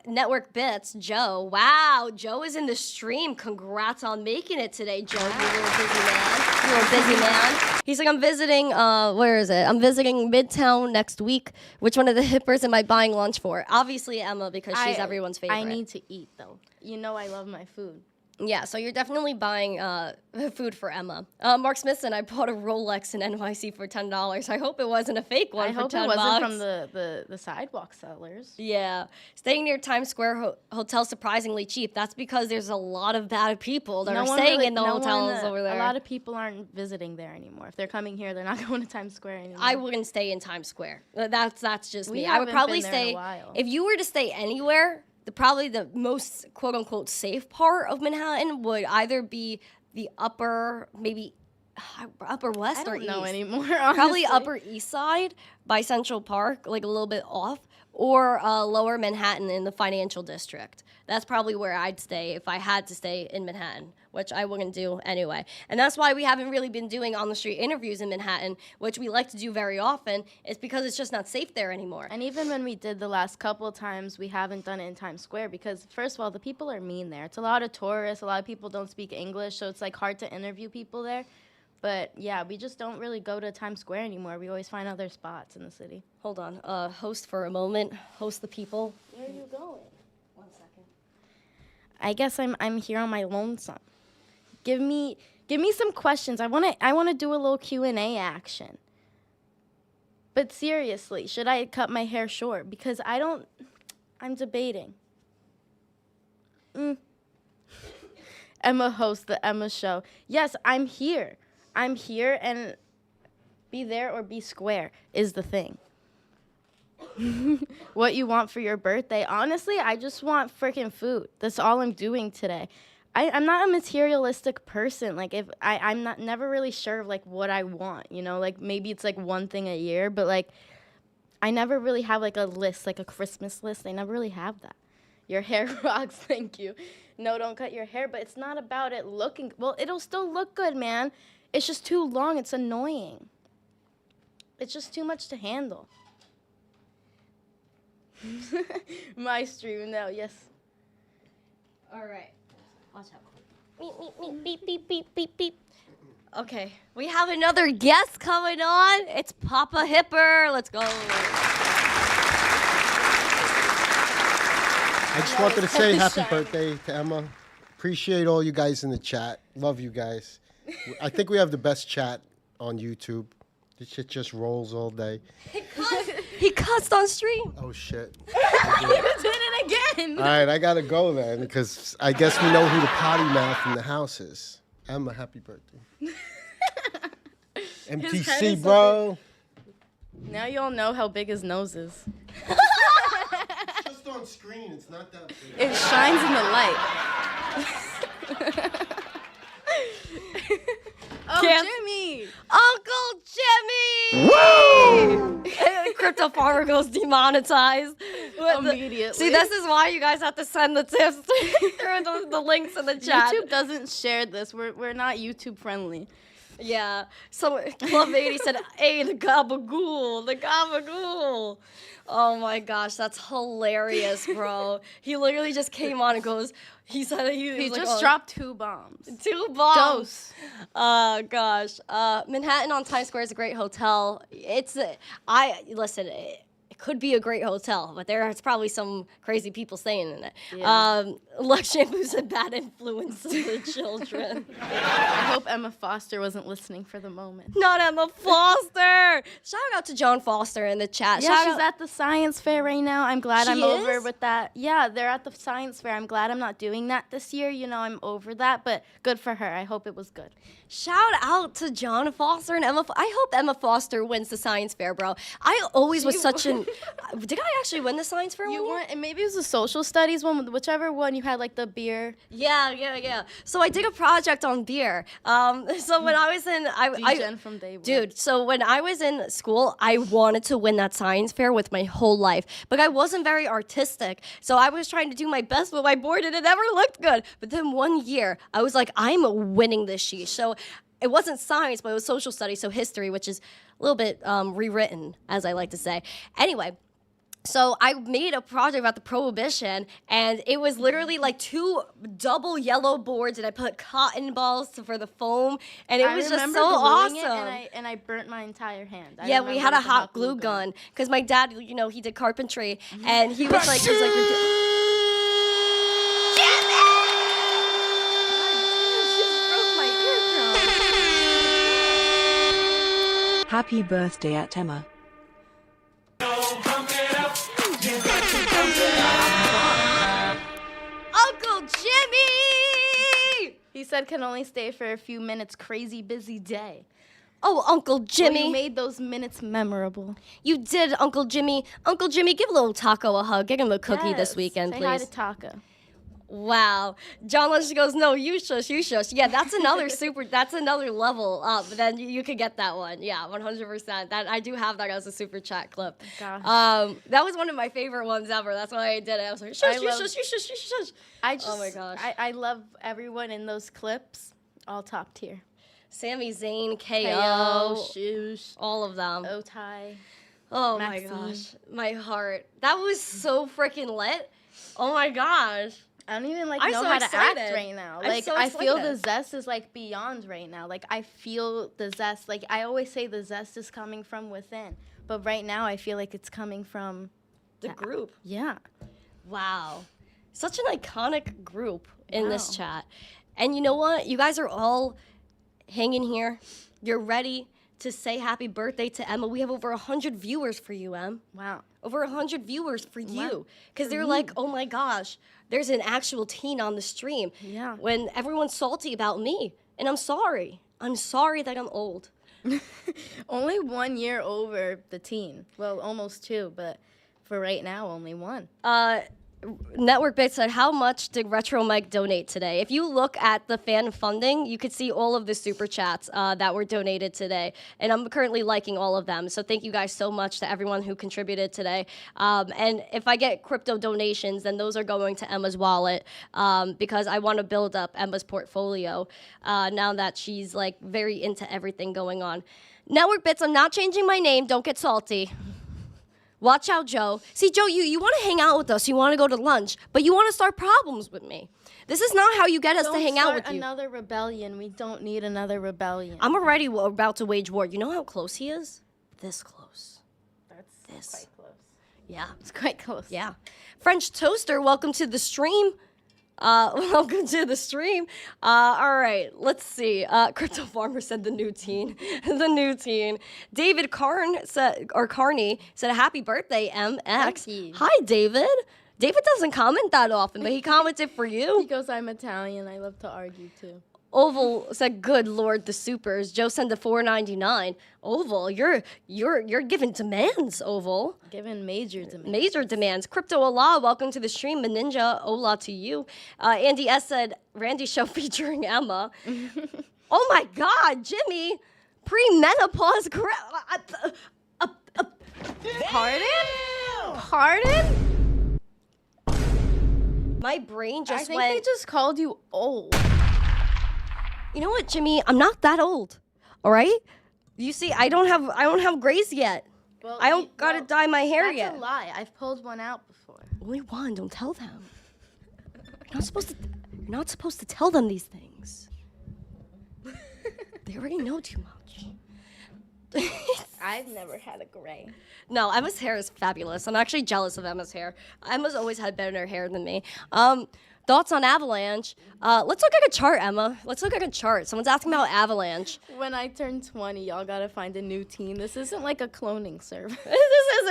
Speaker 1: Network Bits, Joe. Wow, Joe is in the stream. Congrats on making it today, Joe. You little busy man. You little busy man. He's like, I'm visiting, where is it? I'm visiting Midtown next week. Which one of the hippers am I buying lunch for? Obviously Emma, because she's everyone's favorite.
Speaker 6: I need to eat though. You know I love my food.
Speaker 1: Yeah, so you're definitely buying food for Emma. Mark Smithson, I bought a Rolex in NYC for $10. I hope it wasn't a fake one.
Speaker 6: I
Speaker 1: for
Speaker 6: hope
Speaker 1: $10.
Speaker 6: it wasn't from the sidewalk sellers.
Speaker 1: Yeah, staying near Times Square hotel surprisingly cheap. That's because there's a lot of bad people that are staying in the hotels over there.
Speaker 6: A lot of people aren't visiting there anymore. If they're coming here, they're not going to Times Square anymore.
Speaker 1: I wouldn't stay in Times Square. That's just me. I would
Speaker 6: haven't
Speaker 1: probably
Speaker 6: been there in
Speaker 1: stay
Speaker 6: a while.
Speaker 1: if you were to stay anywhere. Probably the most quote unquote safe part of Manhattan would either be the upper, maybe upper west or east.
Speaker 6: I don't know anymore.
Speaker 1: Probably
Speaker 6: honestly.
Speaker 1: Upper East Side by Central Park, like a little bit off, or Lower Manhattan in the financial district. That's probably where I'd stay if I had to stay in Manhattan, which I wouldn't do anyway. And that's why we haven't really been doing on-the-street interviews in Manhattan, which we like to do very often. It's because it's just not safe there anymore.
Speaker 6: And even when we did the last couple of times, we haven't done it in Times Square because, first of all, the people are mean there. It's a lot of tourists. A lot of people don't speak English, so it's like hard to interview people there. But yeah, we just don't really go to Times Square anymore. We always find other spots in the city.
Speaker 1: Hold on. Host for a moment. Host the people. Where are you going? 1 second.
Speaker 6: I guess I'm here on my lonesome. Give me some questions. I wanna do a little Q&A action. But seriously, should I cut my hair short? Because I'm debating. Emma hosts the Emma Show. Yes, I'm here. I'm here, and be there or be square is the thing. What you want for your birthday? Honestly, I just want freaking food. That's all I'm doing today. I'm not a materialistic person. Like, if I'm not never really sure of like what I want, you know, like maybe it's like one thing a year, but like I never really have like a list, like a Christmas list. I never really have that. Your hair rocks, thank you. No, don't cut your hair, but it's not about it looking, well, it'll still look good, man. It's just too long, it's annoying. It's just too much to handle. My stream now, yes.
Speaker 1: All right. Watch out. Beep, beep, beep, beep, beep, beep. Okay, we have another guest coming on. It's Papa Hipper. Let's go.
Speaker 7: I just wanted to say happy birthday to Emma. Appreciate all you guys in the chat. Love you guys. I think we have the best chat on YouTube. This shit just rolls all day.
Speaker 1: He cussed on stream.
Speaker 7: Oh, shit.
Speaker 6: You did it again.
Speaker 7: All right, I got to go then because I guess we know who the potty mouth in the house is. Emma, happy birthday. MTC, bro.
Speaker 6: Now you all know how big his nose is.
Speaker 7: It's just on screen. It's not that big.
Speaker 6: It shines in the light. Oh, Jimmy!
Speaker 1: Uncle Jimmy! Woo! Crypto farmer goes demonetized.
Speaker 6: Immediately.
Speaker 1: See, this is why you guys have to send the tips through the links in the chat.
Speaker 6: YouTube doesn't share this. We're not YouTube friendly.
Speaker 1: Yeah. So Club 80 said, hey, the gabagool, the gabagool. Oh my gosh, that's hilarious, bro. He literally just came on and goes, he said he
Speaker 6: He
Speaker 1: was
Speaker 6: just
Speaker 1: like,
Speaker 6: dropped 2 bombs.
Speaker 1: 2 bombs.
Speaker 6: Dose.
Speaker 1: Oh gosh. Manhattan on Times Square is a great hotel. Listen, it could be a great hotel, but there's probably some crazy people staying in it.
Speaker 6: Yeah.
Speaker 1: Lux Shampoo's a bad influence on the children.
Speaker 6: I hope Emma Foster wasn't listening for the moment.
Speaker 1: Not Emma Foster. Shout out to John Foster in the chat.
Speaker 6: Yeah,
Speaker 1: Shout
Speaker 6: she's
Speaker 1: out.
Speaker 6: at the science fair right now. I'm glad
Speaker 1: She
Speaker 6: I'm over
Speaker 1: is?
Speaker 6: with that. Yeah, they're at the science fair. I'm glad I'm not doing that this year. You know, I'm over that, but good for her. I hope it was good.
Speaker 1: Shout out to John Foster and Emma. I hope Emma Foster wins the science fair, bro. I always was such an. Did I actually win the science fair?
Speaker 6: You
Speaker 1: one year?
Speaker 6: won, and maybe it was the social studies one, whichever one you had, like the beer.
Speaker 1: Yeah. So I did a project on beer. So when I was in,
Speaker 6: D-Gen from day one.
Speaker 1: Dude, so when I was in school, I wanted to win that science fair with my whole life, but I wasn't very artistic. So I was trying to do my best with my board, and it never looked good. But then one year, I was like, I'm winning this sheesh. So it wasn't science, but it was social studies, so history, which is a little bit rewritten, as I like to say. Anyway. So I made a project about the Prohibition, and it was literally like 2 double yellow boards, and I put cotton balls for the foam, and it was just so awesome.
Speaker 6: And I burnt my entire hand. I
Speaker 1: Yeah, we had
Speaker 6: remember
Speaker 1: a
Speaker 6: with the
Speaker 1: hot glue gun because my dad, you know, he did carpentry, and he was like,
Speaker 3: Happy birthday at Emma.
Speaker 1: Uncle Jimmy!
Speaker 6: He said can only stay for a few minutes. Crazy busy day.
Speaker 1: Oh, Uncle
Speaker 6: Well,
Speaker 1: Jimmy.
Speaker 6: you made those minutes memorable.
Speaker 1: You did, Uncle Jimmy. Uncle Jimmy, give little Taco a hug. Give him a cookie this
Speaker 6: Yes.
Speaker 1: weekend,
Speaker 6: Say
Speaker 1: please.
Speaker 6: hi to Taco.
Speaker 1: Wow. John Lynch goes, no, you shush, you shush. Yeah, that's another that's another level up. Then you could get that one. Yeah, 100%. That I do have that as a super chat clip.
Speaker 6: Gosh.
Speaker 1: That was one of my favorite ones ever. That's why I did it. I was like, shush, you
Speaker 6: love-
Speaker 1: shush, you shush, you shush.
Speaker 6: I just,
Speaker 1: Oh my gosh.
Speaker 6: I love everyone in those clips. All top tier.
Speaker 1: Sami Zayn, KO,
Speaker 6: KO, Shoosh,
Speaker 1: all of them.
Speaker 6: Otai.
Speaker 1: Oh
Speaker 6: Maxine.
Speaker 1: my gosh, my heart. That was so freaking lit. Oh my gosh.
Speaker 6: I don't even
Speaker 1: I'm
Speaker 6: know
Speaker 1: so
Speaker 6: how to act
Speaker 1: excited.
Speaker 6: right now.
Speaker 1: I'm
Speaker 6: Like
Speaker 1: so
Speaker 6: I feel the
Speaker 1: excited.
Speaker 6: zest is like beyond right now. Like I feel the zest. Like I always say the zest is coming from within. But right now I feel like it's coming from
Speaker 1: The group.
Speaker 6: yeah.
Speaker 1: Wow. Such an iconic group in this
Speaker 6: Wow.
Speaker 1: chat. And you know what? You guys are all hanging here. You're ready to say happy birthday to Emma. We have over 100 viewers for you, Em.
Speaker 6: Wow.
Speaker 1: Over 100 viewers for you. Because
Speaker 6: For
Speaker 1: they're
Speaker 6: me.
Speaker 1: like, oh my gosh, there's an actual teen on the stream.
Speaker 6: Yeah.
Speaker 1: When everyone's salty about me. And I'm sorry. I'm sorry that I'm old.
Speaker 6: Only 1 year over the teen. Well, almost 2, but for right now, only 1.
Speaker 1: Network Bit said, how much did Retro Mike donate today? If you look at the fan funding, you could see all of the super chats that were donated today. And I'm currently liking all of them. So thank you guys so much to everyone who contributed today. And if I get crypto donations, then those are going to Emma's wallet because I want to build up Emma's portfolio now that she's like very into everything going on. Network Bits, I'm not changing my name. Don't get salty. Watch out, Joe. See, Joe, you want to hang out with us. You want to go to lunch, but you want to start problems with me. This is not how you get us to hang out with you.
Speaker 6: Another rebellion. We don't need another rebellion.
Speaker 1: I'm already about to wage war. You know how close he is? This close.
Speaker 6: That's quite close.
Speaker 1: Yeah.
Speaker 6: It's quite close.
Speaker 1: Yeah. French Toaster, welcome to the stream. Welcome to the stream. All right, let's see. Crypto Farmer said the new teen. The new teen. David Carney said, happy birthday, MX.
Speaker 6: Thank you.
Speaker 1: Hi, David. David doesn't comment that often, but he commented for you.
Speaker 6: Because I'm Italian, I love to argue too.
Speaker 1: Oval said, good Lord, the supers. Joe sent the $4.99. Oval, you're giving demands, Oval.
Speaker 6: Given major demands.
Speaker 1: Major demands. Crypto Allah, welcome to the stream. Ninja, hola to you. Andy S said, Randy show featuring Emma. Oh my God, Jimmy. Pre-menopause.
Speaker 6: Pardon? Pardon?
Speaker 1: My brain
Speaker 6: I
Speaker 1: just
Speaker 6: think
Speaker 1: went.
Speaker 6: they just called you old.
Speaker 1: You know what, Jimmy? I'm not that old. All right? You see, I don't have grays yet.
Speaker 6: Well,
Speaker 1: I don't gotta dye my hair
Speaker 6: that's
Speaker 1: yet.
Speaker 6: a lie. I've pulled one out before.
Speaker 1: Only one. Don't tell them. You're not supposed to tell them these things. They already know too much.
Speaker 6: I've never had a gray.
Speaker 1: No, Emma's hair is fabulous. I'm actually jealous of Emma's hair. Emma's always had better hair than me. Thoughts on Avalanche? Let's look at a chart, Emma. Let's look at a chart. Someone's asking about Avalanche.
Speaker 6: When I turn 20, y'all gotta find a new team. This isn't like a cloning service.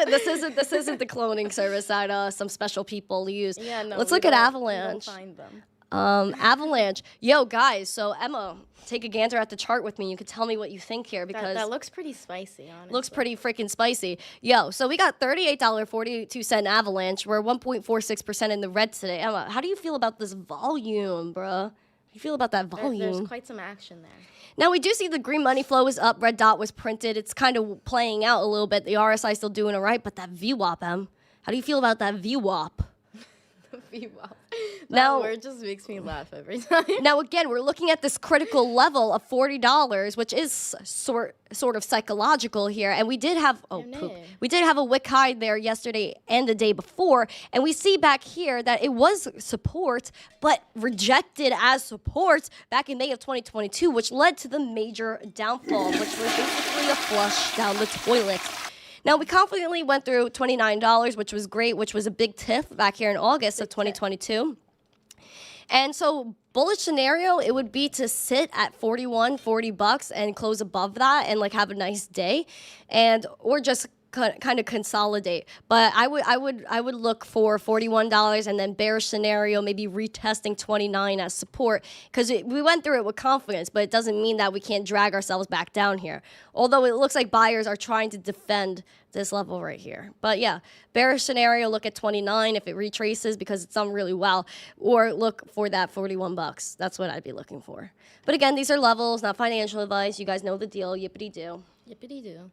Speaker 1: This isn't the cloning service that some special people use.
Speaker 6: Yeah, no.
Speaker 1: Let's
Speaker 6: we
Speaker 1: look at
Speaker 6: don't- we
Speaker 1: Avalanche.
Speaker 6: don't find them.
Speaker 1: Avalanche. Yo, guys. So Emma, take a gander at the chart with me. You could tell me what you think here because
Speaker 6: That looks pretty spicy, honestly.
Speaker 1: looks pretty freaking spicy. Yo, so we got $38.42 Avalanche. We're 1.46% in the red today. Emma, how do you feel about this volume, bruh? How do you feel about that volume?
Speaker 6: There's quite some action there.
Speaker 1: Now, we do see the green money flow is up. Red dot was printed. It's kind of playing out a little bit. The RSI still doing it right, but that VWAP, Em, how do you feel about that VWAP?
Speaker 6: VWAP.
Speaker 1: Now-
Speaker 6: That word just makes me laugh every time.
Speaker 1: Now, again, we're looking at this critical level of $40, which is sort of psychological here. And we did have we did have a wick high there yesterday and the day before. And we see back here that it was support, but rejected as support back in May of 2022, which led to the major downfall, which was basically a flush down the toilet. Now, we confidently went through $29, which was great, which was a big tiff back here in August of 2022. And so bullish scenario, it would be to sit at 41, $40 and close above that and like have a nice day, or just kind of consolidate. But I would look for $41 and then bearish scenario, maybe retesting 29 as support, because we went through it with confidence, but it doesn't mean that we can't drag ourselves back down here. Although it looks like buyers are trying to defend this level right here. But yeah, bearish scenario, look at 29 if it retraces because it's done really well, or look for that $41. That's what I'd be looking for. But again, these are levels, not financial advice. You guys know the deal. Yippity do.
Speaker 6: Yippity do.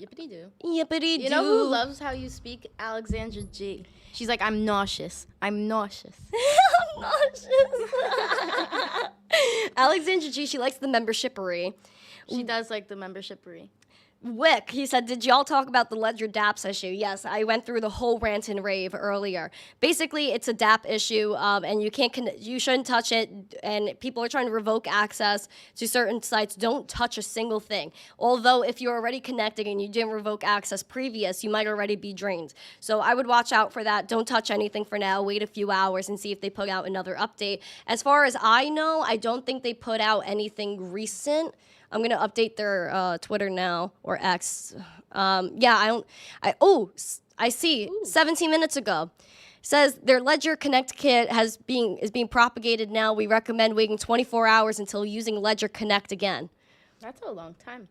Speaker 6: Yippity do.
Speaker 1: Yippity do.
Speaker 6: You know who loves how you speak? Alexandra G. She's like, I'm nauseous. I'm nauseous.
Speaker 1: I'm nauseous. Alexandra G, she likes the membershipery.
Speaker 6: She does like the membershipery.
Speaker 1: Wick, he said, did y'all talk about the Ledger dApps issue? Yes, I went through the whole rant and rave earlier. Basically, it's a dApp issue, and you shouldn't touch it, and people are trying to revoke access to certain sites. Don't touch a single thing. Although, if you're already connected and you didn't revoke access previous, you might already be drained. So I would watch out for that. Don't touch anything for now. Wait a few hours and see if they put out another update. As far as I know, I don't think they put out anything recent. I'm going to update their Twitter now, or X. I see. Ooh. 17 minutes ago. Says their Ledger Connect kit is being propagated now. We recommend waiting 24 hours until using Ledger Connect again.
Speaker 6: That's a long time.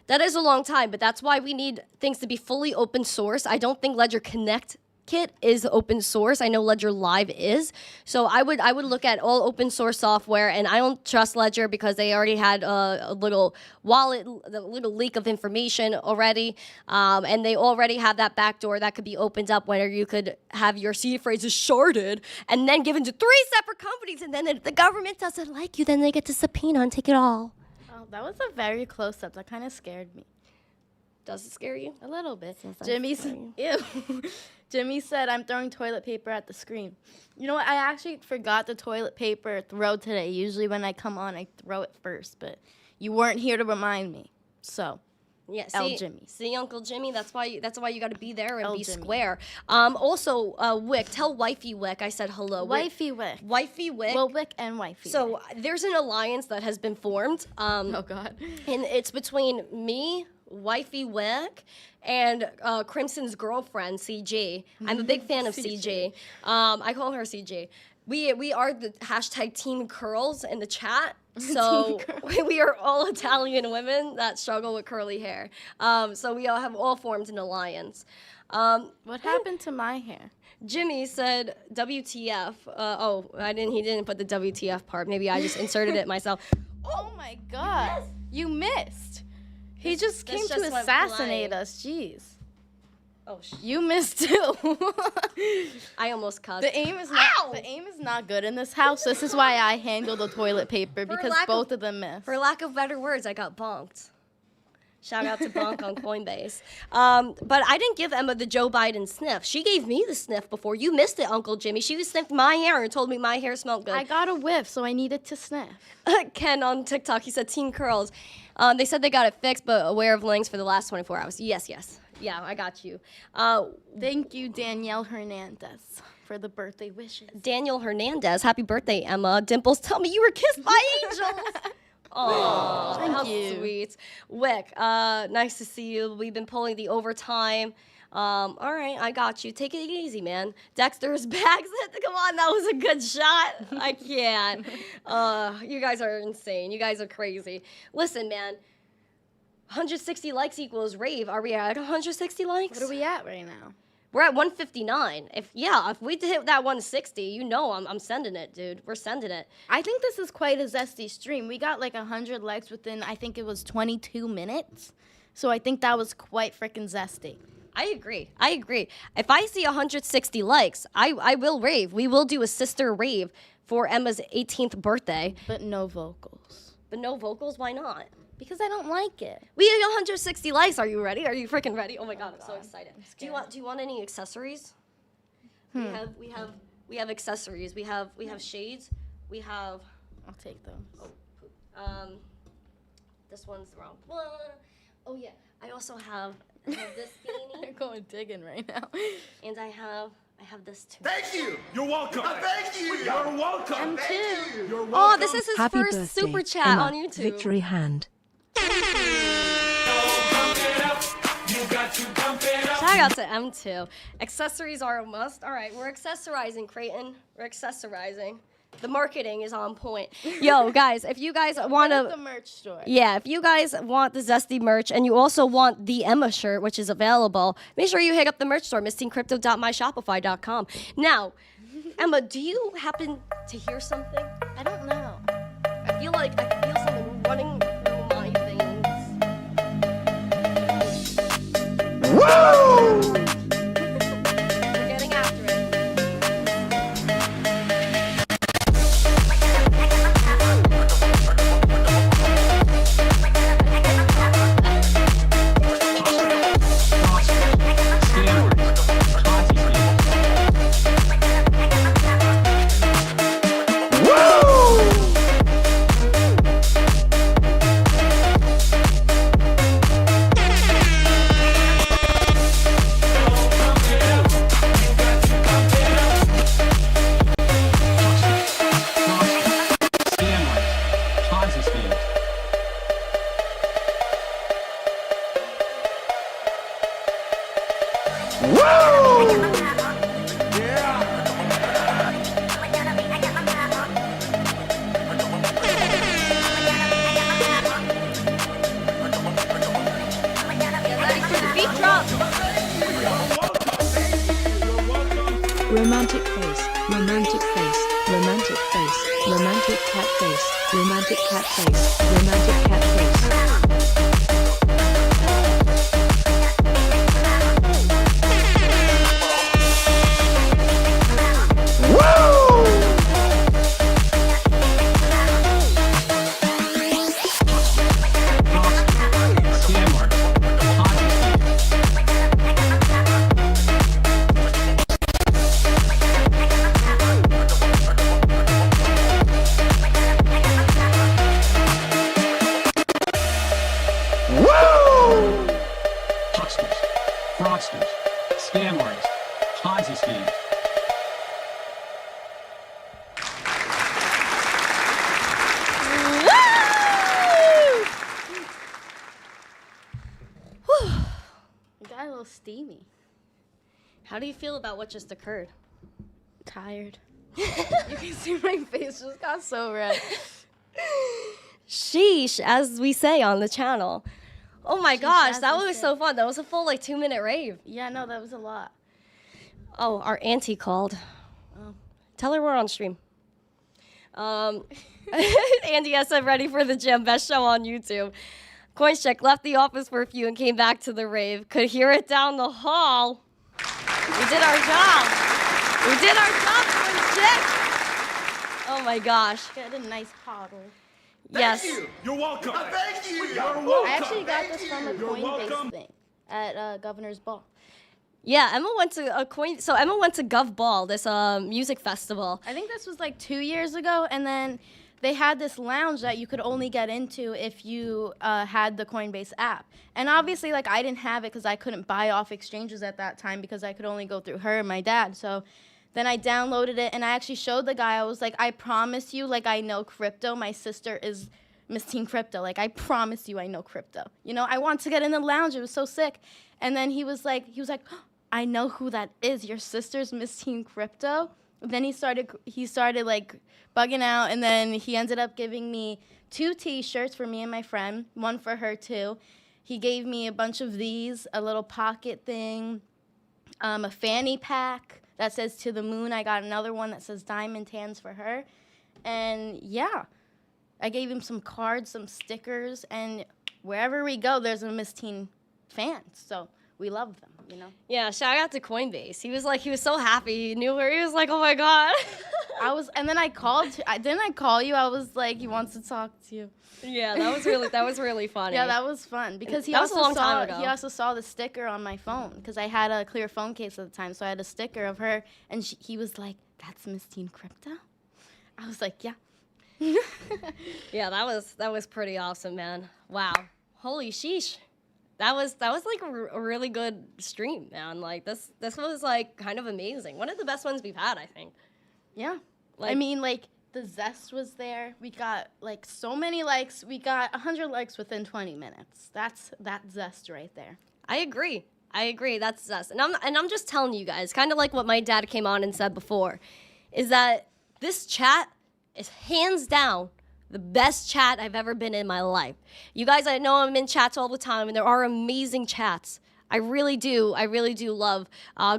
Speaker 1: That is a long time, but that's why we need things to be fully open source. I don't think Ledger Connect kit is open source. I know Ledger Live is. So I would look at all open source software, and I don't trust Ledger because they already had a little wallet, the little leak of information already, and they already have that backdoor that could be opened up where you could have your seed phrases sharded and then given to 3 separate companies, and then if the government doesn't like you, then they get to subpoena and take it all.
Speaker 6: Oh, that was a very close up. That kind of scared me.
Speaker 1: Does it scare you?
Speaker 6: A little bit. Jimmy said, I'm throwing toilet paper at the screen. You know what? I actually forgot the toilet paper throw today. Usually when I come on, I throw it first, but you weren't here to remind me. So,
Speaker 1: yeah,
Speaker 6: Jimmy.
Speaker 1: See, Uncle Jimmy, that's why you got to be there and be
Speaker 6: Jimmy.
Speaker 1: square. Also, Wick, tell Wifey Wick I said hello.
Speaker 6: Wifey Wick.
Speaker 1: Wifey Wick.
Speaker 6: Well, Wick and Wifey.
Speaker 1: So there's an alliance that has been formed.
Speaker 6: Oh, God.
Speaker 1: And it's between me, Wifey Wick, and Crimson's girlfriend, CG. I'm a big fan of CG. I call her CG. We are the hashtag Team Curls in the chat. So we are all Italian women that struggle with curly hair. So we all have formed an alliance.
Speaker 6: What happened to my hair?
Speaker 1: Jimmy said WTF. He didn't put the WTF part. Maybe I just inserted it myself.
Speaker 6: Oh my God. You missed. He just came to assassinate us. Jeez.
Speaker 1: Oh, shit.
Speaker 6: You missed too.
Speaker 1: I almost cussed.
Speaker 6: The aim is not good in this house. This is why I handle the toilet paper, because both of them missed.
Speaker 1: For lack of better words, I got bonked. Shout out to Bonk on Coinbase. But I didn't give Emma the Joe Biden sniff. She gave me the sniff before. You missed it, Uncle Jimmy. She sniffed my hair and told me my hair smelled good.
Speaker 6: I got a whiff, so I needed to sniff.
Speaker 1: Ken on TikTok, he said Team Curls. They said they got it fixed, but aware of links for the last 24 hours. Yes. Yeah, I got you.
Speaker 6: Thank you, Danielle Hernandez, for the birthday wishes.
Speaker 1: Daniel Hernandez, happy birthday, Emma. Dimples, tell me you were kissed by angels. Oh, how sweet. Wick, nice to see you. We've been pulling the overtime. All right, I got you. Take it easy, man. Dexter's bags. Come on, that was a good shot. I can't. You guys are insane. You guys are crazy. Listen, man. 160 likes equals rave. Are we at 160 likes?
Speaker 6: What are we at right now?
Speaker 1: We're at 159. If we hit that 160, you know I'm sending it, dude. We're sending it.
Speaker 6: I think this is quite a zesty stream. We got like 100 likes within, I think it was 22 minutes. So I think that was quite freaking zesty.
Speaker 1: I agree. If I see 160 likes, I will rave. We will do a sister rave for Emma's 18th birthday.
Speaker 6: But no vocals.
Speaker 1: Why not?
Speaker 6: Because I don't like it.
Speaker 1: We have 160 likes. Are you ready? Are you freaking ready? Oh my God, I'm so excited. Do you want any accessories? We have accessories. We have shades. We have.
Speaker 6: I'll take them.
Speaker 1: This one's the wrong one. Oh yeah. I also have this beanie.
Speaker 6: You're going digging right now.
Speaker 1: And I have have this too.
Speaker 2: Thank you. You're welcome. Thank you. You're welcome.
Speaker 6: Thank you.
Speaker 2: You're welcome.
Speaker 1: Oh, this is his
Speaker 3: Happy
Speaker 1: first
Speaker 3: birthday,
Speaker 1: super chat
Speaker 3: Emma.
Speaker 1: on YouTube.
Speaker 3: Victory hand.
Speaker 1: Shout out to M2. Accessories are a must. All right, we're accessorizing, Creighton. We're accessorizing. The marketing is on point. Yo, guys, if you guys want
Speaker 6: At the
Speaker 1: to...
Speaker 6: merch store.
Speaker 1: Yeah, if you guys want the Zesty merch and you also want the Emma shirt, which is available, make sure you hit up the merch store, missteencrypto.myshopify.com. Now, Emma, do you happen to hear something?
Speaker 6: I don't know.
Speaker 1: I feel something running through my veins.
Speaker 2: Woo!
Speaker 1: We're getting after it.
Speaker 3: Romantic face, romantic face, romantic face, romantic cat face, romantic cat face, romantic cat face.
Speaker 5: Hucksters, fraudsters, scam artists, Ponzi schemes.
Speaker 6: It got a little steamy.
Speaker 1: How do you feel about what just occurred?
Speaker 6: Tired. You can see my face just got so red.
Speaker 1: Sheesh, as we say on the channel. Oh my gosh,
Speaker 6: as
Speaker 1: that
Speaker 6: we
Speaker 1: was
Speaker 6: say.
Speaker 1: so fun. That was a full 2-minute rave.
Speaker 6: Yeah, no, that was a lot.
Speaker 1: Oh, our auntie called.
Speaker 6: Oh.
Speaker 1: Tell her we're on stream. Andy S. I'm ready for the gym. Best show on YouTube. Coincheck left the office for a few and came back to the rave. Could hear it down the hall. We did our job. We did our job, Coincheck. Oh my gosh.
Speaker 6: Get a nice bottle.
Speaker 1: Yes.
Speaker 2: Thank you. You're welcome. Thank you. You're welcome.
Speaker 6: I actually got this from a
Speaker 2: You're
Speaker 6: Coinbase
Speaker 2: welcome.
Speaker 6: thing at Governor's Ball.
Speaker 1: Yeah, Emma went to Emma went to Gov Ball, this music festival.
Speaker 6: I think this was like 2 years ago, and then they had this lounge that you could only get into if you had the Coinbase app. And obviously, like, I didn't have it because I couldn't buy off exchanges at that time because I could only go through her and my dad. So then I downloaded it, and I actually showed the guy. I was like, I promise you, like, I know crypto. My sister is missteencrypto. Like, I promise you I know crypto. You know, I want to get in the lounge. It was so sick. And then he was like, oh, I know who that is. Your sister's missteencrypto. Then he started like bugging out, and then he ended up giving me 2 T-shirts for me and my friend, one for her too. He gave me a bunch of these, a little pocket thing, a fanny pack that says "To the Moon." I got another one that says "Diamond Hands" for her, and yeah, I gave him some cards, some stickers, and wherever we go, there's a Miss Teen fan, so we love them, you know.
Speaker 1: Yeah, shout out to Coinbase. He was so happy. He knew her. He was like, oh my God.
Speaker 6: And then I called. Didn't I call you? I was like, he wants to talk to you.
Speaker 1: Yeah, that was really funny.
Speaker 6: Yeah, that was fun because he
Speaker 1: That was a long time ago.
Speaker 6: He also saw the sticker on my phone because I had a clear phone case at the time, so I had a sticker of her, and he was like, "That's missteencrypto." I was like, "Yeah."
Speaker 1: Yeah, that was pretty awesome, man. Wow. Holy sheesh. that was like a really good stream, man. Like this was like kind of amazing. One of the best ones we've had, I think.
Speaker 6: Yeah.
Speaker 1: Like,
Speaker 6: I mean, like, the Zest was there. We got, like, so many likes. We got 100 likes within 20 minutes. That's that Zest right there.
Speaker 1: I agree. That's Zest. And I'm just telling you guys, kind of like what my dad came on and said before, is that this chat is hands down the best chat I've ever been in my life. You guys, I know I'm in chats all the time, and there are amazing chats. I really do love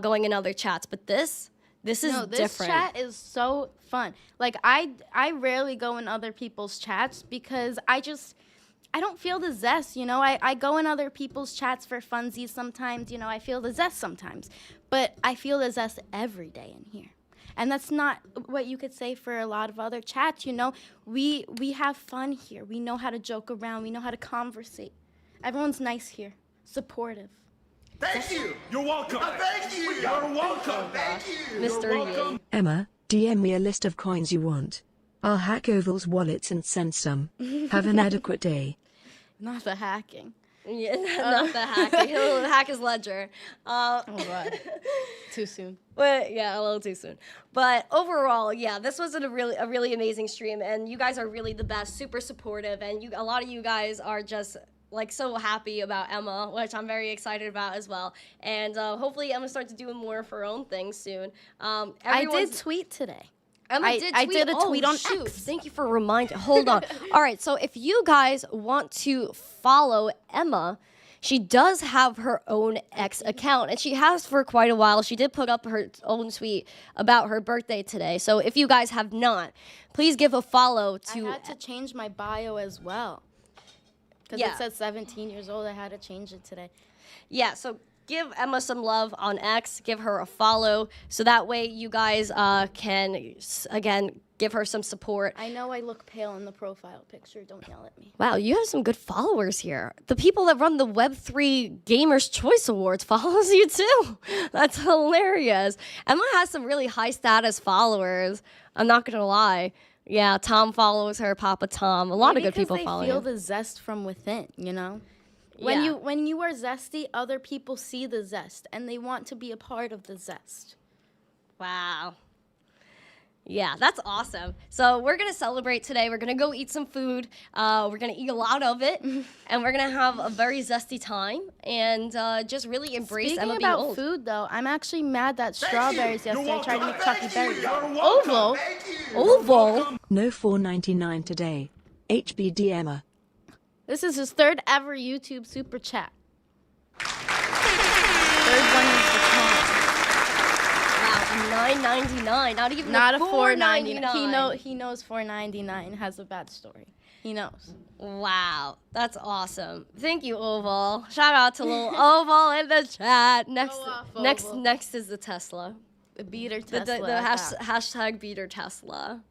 Speaker 1: going in other chats. But this is
Speaker 6: this
Speaker 1: different.
Speaker 6: Chat is so fun. Like, I rarely go in other people's chats because I don't feel the zest, you know? I go in other people's chats for funsies sometimes, you know? I feel the zest sometimes. But I feel the zest every day in here. And that's not what you could say for a lot of other chats, you know? We have fun here. We know how to joke around. We know how to conversate. Everyone's nice here, supportive.
Speaker 2: Thank you. You're welcome. Thank you. You're welcome. Thank you.
Speaker 1: Mr. Yee.
Speaker 3: Emma, DM me a list of coins you want. I'll hack Oval's wallets and send some. Have an adequate day.
Speaker 6: Not the hacking.
Speaker 1: Yeah, not the hacking. He'll hack his ledger.
Speaker 6: Oh, God. Too soon.
Speaker 1: But yeah, a little too soon. But overall, yeah, this was a really amazing stream, and you guys are really the best, super supportive, and a lot of you guys are just like so happy about Emma, which I'm very excited about as well. And hopefully Emma starts doing more of her own things soon.
Speaker 6: I did tweet today.
Speaker 1: Emma did a tweet on X. Thank you for reminding. Hold on. All right, so if you guys want to follow Emma, she does have her own X account, and she has for quite a while. She did put up her own tweet about her birthday today. So if you guys have not, please give a follow to...
Speaker 6: I had to change my bio as well. Because it said 17 years old. I had to change it today.
Speaker 1: Yeah, so give Emma some love on X. Give her a follow. So that way you guys can, again, give her some support.
Speaker 6: I know I look pale in the profile picture. Don't yell at me.
Speaker 1: Wow, you have some good followers here. The people that run the Web3 Gamers Choice Awards follows you too. That's hilarious. Emma has some really high status followers. I'm not going to lie. Yeah, Tom follows her, Papa Tom. A lot of good people follow
Speaker 6: you. Because they feel
Speaker 1: you.
Speaker 6: the zest from within, you know?
Speaker 1: Yeah.
Speaker 6: When you are zesty, other people see the zest, and they want to be a part of the zest.
Speaker 1: Wow. Yeah, that's awesome. So we're going to celebrate today. We're going to go eat some food. We're going to eat a lot of it, and we're going to have a very zesty time and just really embrace Emma being old.
Speaker 6: Speaking about food, though, I'm actually mad that strawberries yesterday tried to make Chucky Berry.
Speaker 1: Oval? Oval?
Speaker 3: No $4.99 today. HBD Emma.
Speaker 6: This is his third ever YouTube super chat. Third one is the time.
Speaker 1: $9.99. Not even
Speaker 6: Not a
Speaker 1: $4.99.
Speaker 6: He knows $4.99 has a bad story. He knows.
Speaker 1: Wow, that's awesome. Thank you, Oval. Shout out to little Oval in the chat. Next is the Tesla.
Speaker 6: The beater Tesla.
Speaker 1: The hashtag beater Tesla.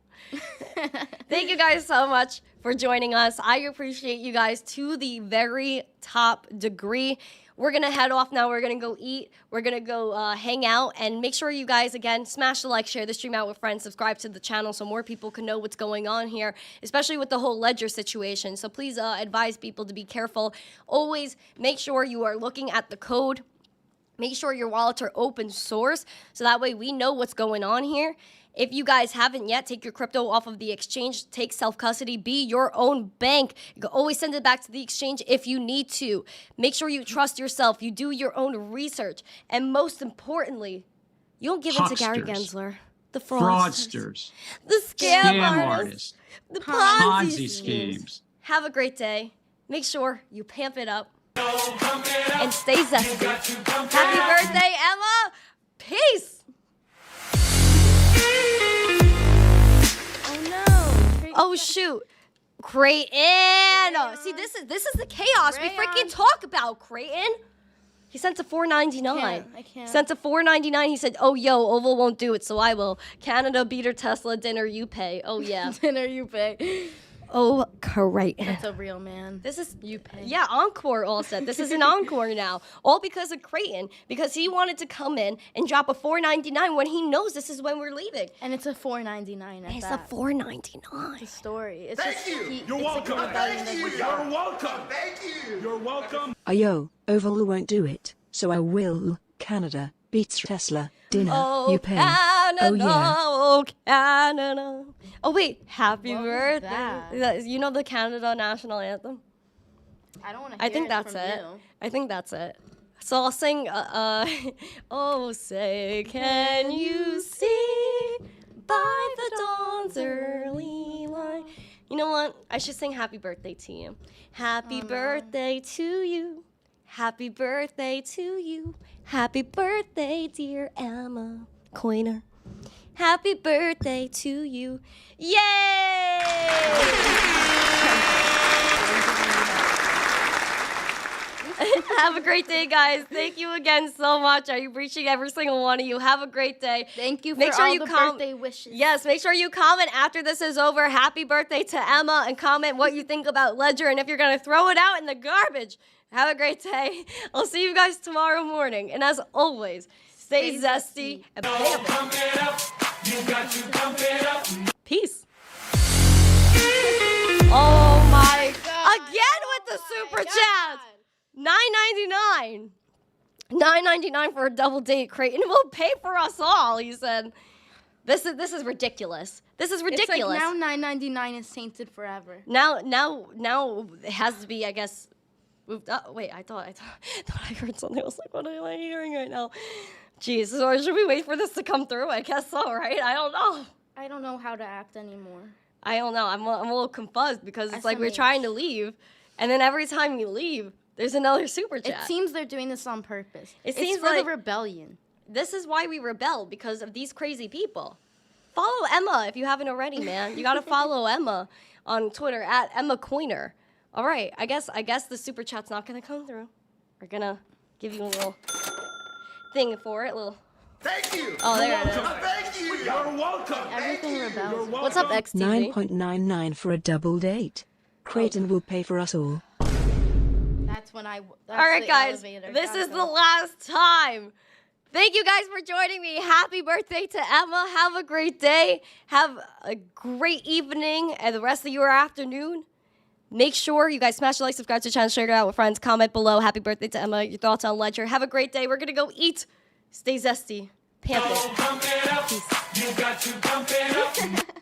Speaker 1: Thank you guys so much for joining us. I appreciate you guys to the very top degree. We're going to head off now. We're going to go eat. We're going to go hang out. And make sure you guys, again, smash the like, share the stream out with friends, subscribe to the channel so more people can know what's going on here, especially with the whole ledger situation. So please advise people to be careful. Always make sure you are looking at the code. Make sure your wallets are open source so that way we know what's going on here. If you guys haven't yet, take your crypto off of the exchange, take self-custody, be your own bank. You can always send it back to the exchange if you need to. Make sure you trust yourself, you do your own research, and most importantly, you don't give in to Gary Gensler, the fraudsters, the scam artists, the Ponzi schemes. Have a great day. Make sure you pamp it up and stay zesty. Happy birthday, Emma! Peace! Oh shoot, Creighton! See, this is the chaos we freaking talk about. Creighton. He sent a $4.99.
Speaker 6: I can't.
Speaker 1: Sent a $4.99. He said, "Oh yo, Oval won't do it, so I will." Canada beater Tesla dinner you pay. Oh yeah,
Speaker 6: dinner you pay.
Speaker 1: Oh, correct.
Speaker 6: That's a real man.
Speaker 1: This is
Speaker 6: You pay.
Speaker 1: Yeah, Encore all said. This is an Encore now. All because of Creighton, because he wanted to come in and drop a $4.99 when he knows this is when we're leaving.
Speaker 6: And it's a $4.99 at
Speaker 1: It's a
Speaker 6: that.
Speaker 1: $4.99.
Speaker 6: The story. It's
Speaker 2: Thank
Speaker 6: just
Speaker 2: you.
Speaker 6: it's
Speaker 2: You're
Speaker 6: like
Speaker 2: welcome.
Speaker 6: a rebellion
Speaker 2: Thank you.
Speaker 6: against-
Speaker 2: You're welcome. Thank you. You're welcome.
Speaker 8: Ayo, Oval won't do it, so I will. Canada beats Tesla. Dinner,
Speaker 1: Oh,
Speaker 8: you pay.
Speaker 1: Canada,
Speaker 8: Oh yeah.
Speaker 1: oh, Canada. Oh, wait. Happy
Speaker 6: What was
Speaker 1: birthday.
Speaker 6: that?
Speaker 1: You know the Canada national anthem?
Speaker 6: I don't want to
Speaker 1: I
Speaker 6: hear
Speaker 1: think
Speaker 6: it
Speaker 1: that's
Speaker 6: from
Speaker 1: it.
Speaker 6: you.
Speaker 1: I think that's it. So I'll sing, oh, say, can you see by the dawn's early light? You know what? I should sing happy birthday to you. Happy birthday to you. Happy birthday to you. Happy birthday, dear Emma Coiner. Happy birthday to you. Yay! Have a great day, guys. Thank you again so much. I appreciate every single one of you. Have a great day.
Speaker 6: Thank you for
Speaker 1: Make sure
Speaker 6: all
Speaker 1: you
Speaker 6: the
Speaker 1: com-
Speaker 6: birthday wishes.
Speaker 1: Yes, make sure you comment after this is over. Happy birthday to Emma and comment what you think about Ledger and if you're going to throw it out in the garbage. Have a great day. I'll see you guys tomorrow morning. And as always, stay zesty and bam.
Speaker 2: Pump it up. You got to pump it up.
Speaker 1: Peace. Oh my God. Again with the super chat. $9.99. $9.99 for a double date. Creighton will pay for us all, he said. This is ridiculous. This is ridiculous.
Speaker 6: It's like now $9.99 is tainted forever.
Speaker 1: Now it has to be, I guess, moved up. Wait, I thought I heard something. I was like, what am I hearing right now? Jeez, or should we wait for this to come through? I guess so, right? I don't know.
Speaker 6: I don't know how to act anymore.
Speaker 1: I don't know. I'm a little confused because it's like we're
Speaker 6: SMH.
Speaker 1: trying to leave, and then every time you leave, there's another super
Speaker 6: It
Speaker 1: chat.
Speaker 6: seems they're doing this on purpose.
Speaker 1: It
Speaker 6: It's
Speaker 1: seems
Speaker 6: for the
Speaker 1: like-
Speaker 6: rebellion.
Speaker 1: This is why we rebel, because of these crazy people. Follow Emma if you haven't already, man. You gotta follow Emma on Twitter at Emma Coiner. All right, I guess the super chat's not gonna come through. We're gonna give you a little thing for it, little.
Speaker 2: Thank you.
Speaker 1: Oh, there it is.
Speaker 2: Thank you. You're welcome.
Speaker 6: Everything rebels.
Speaker 1: What's up, XTV?
Speaker 8: 9.99 for a double date. Creighton will pay for us all.
Speaker 6: That's when I. That's
Speaker 1: All right,
Speaker 6: the
Speaker 1: guys,
Speaker 6: elevator.
Speaker 1: this
Speaker 6: Gotta
Speaker 1: is
Speaker 6: go.
Speaker 1: the last time. Thank you guys for joining me. Happy birthday to Emma. Have a great day. Have a great evening and the rest of your afternoon. Make sure you guys smash the like, subscribe to the channel, share it out with friends, comment below. Happy birthday to Emma. Your thoughts on Ledger. Have a great day. We're going to go eat. Stay zesty. Pamp it.
Speaker 2: Pump it up. You got to pump it up.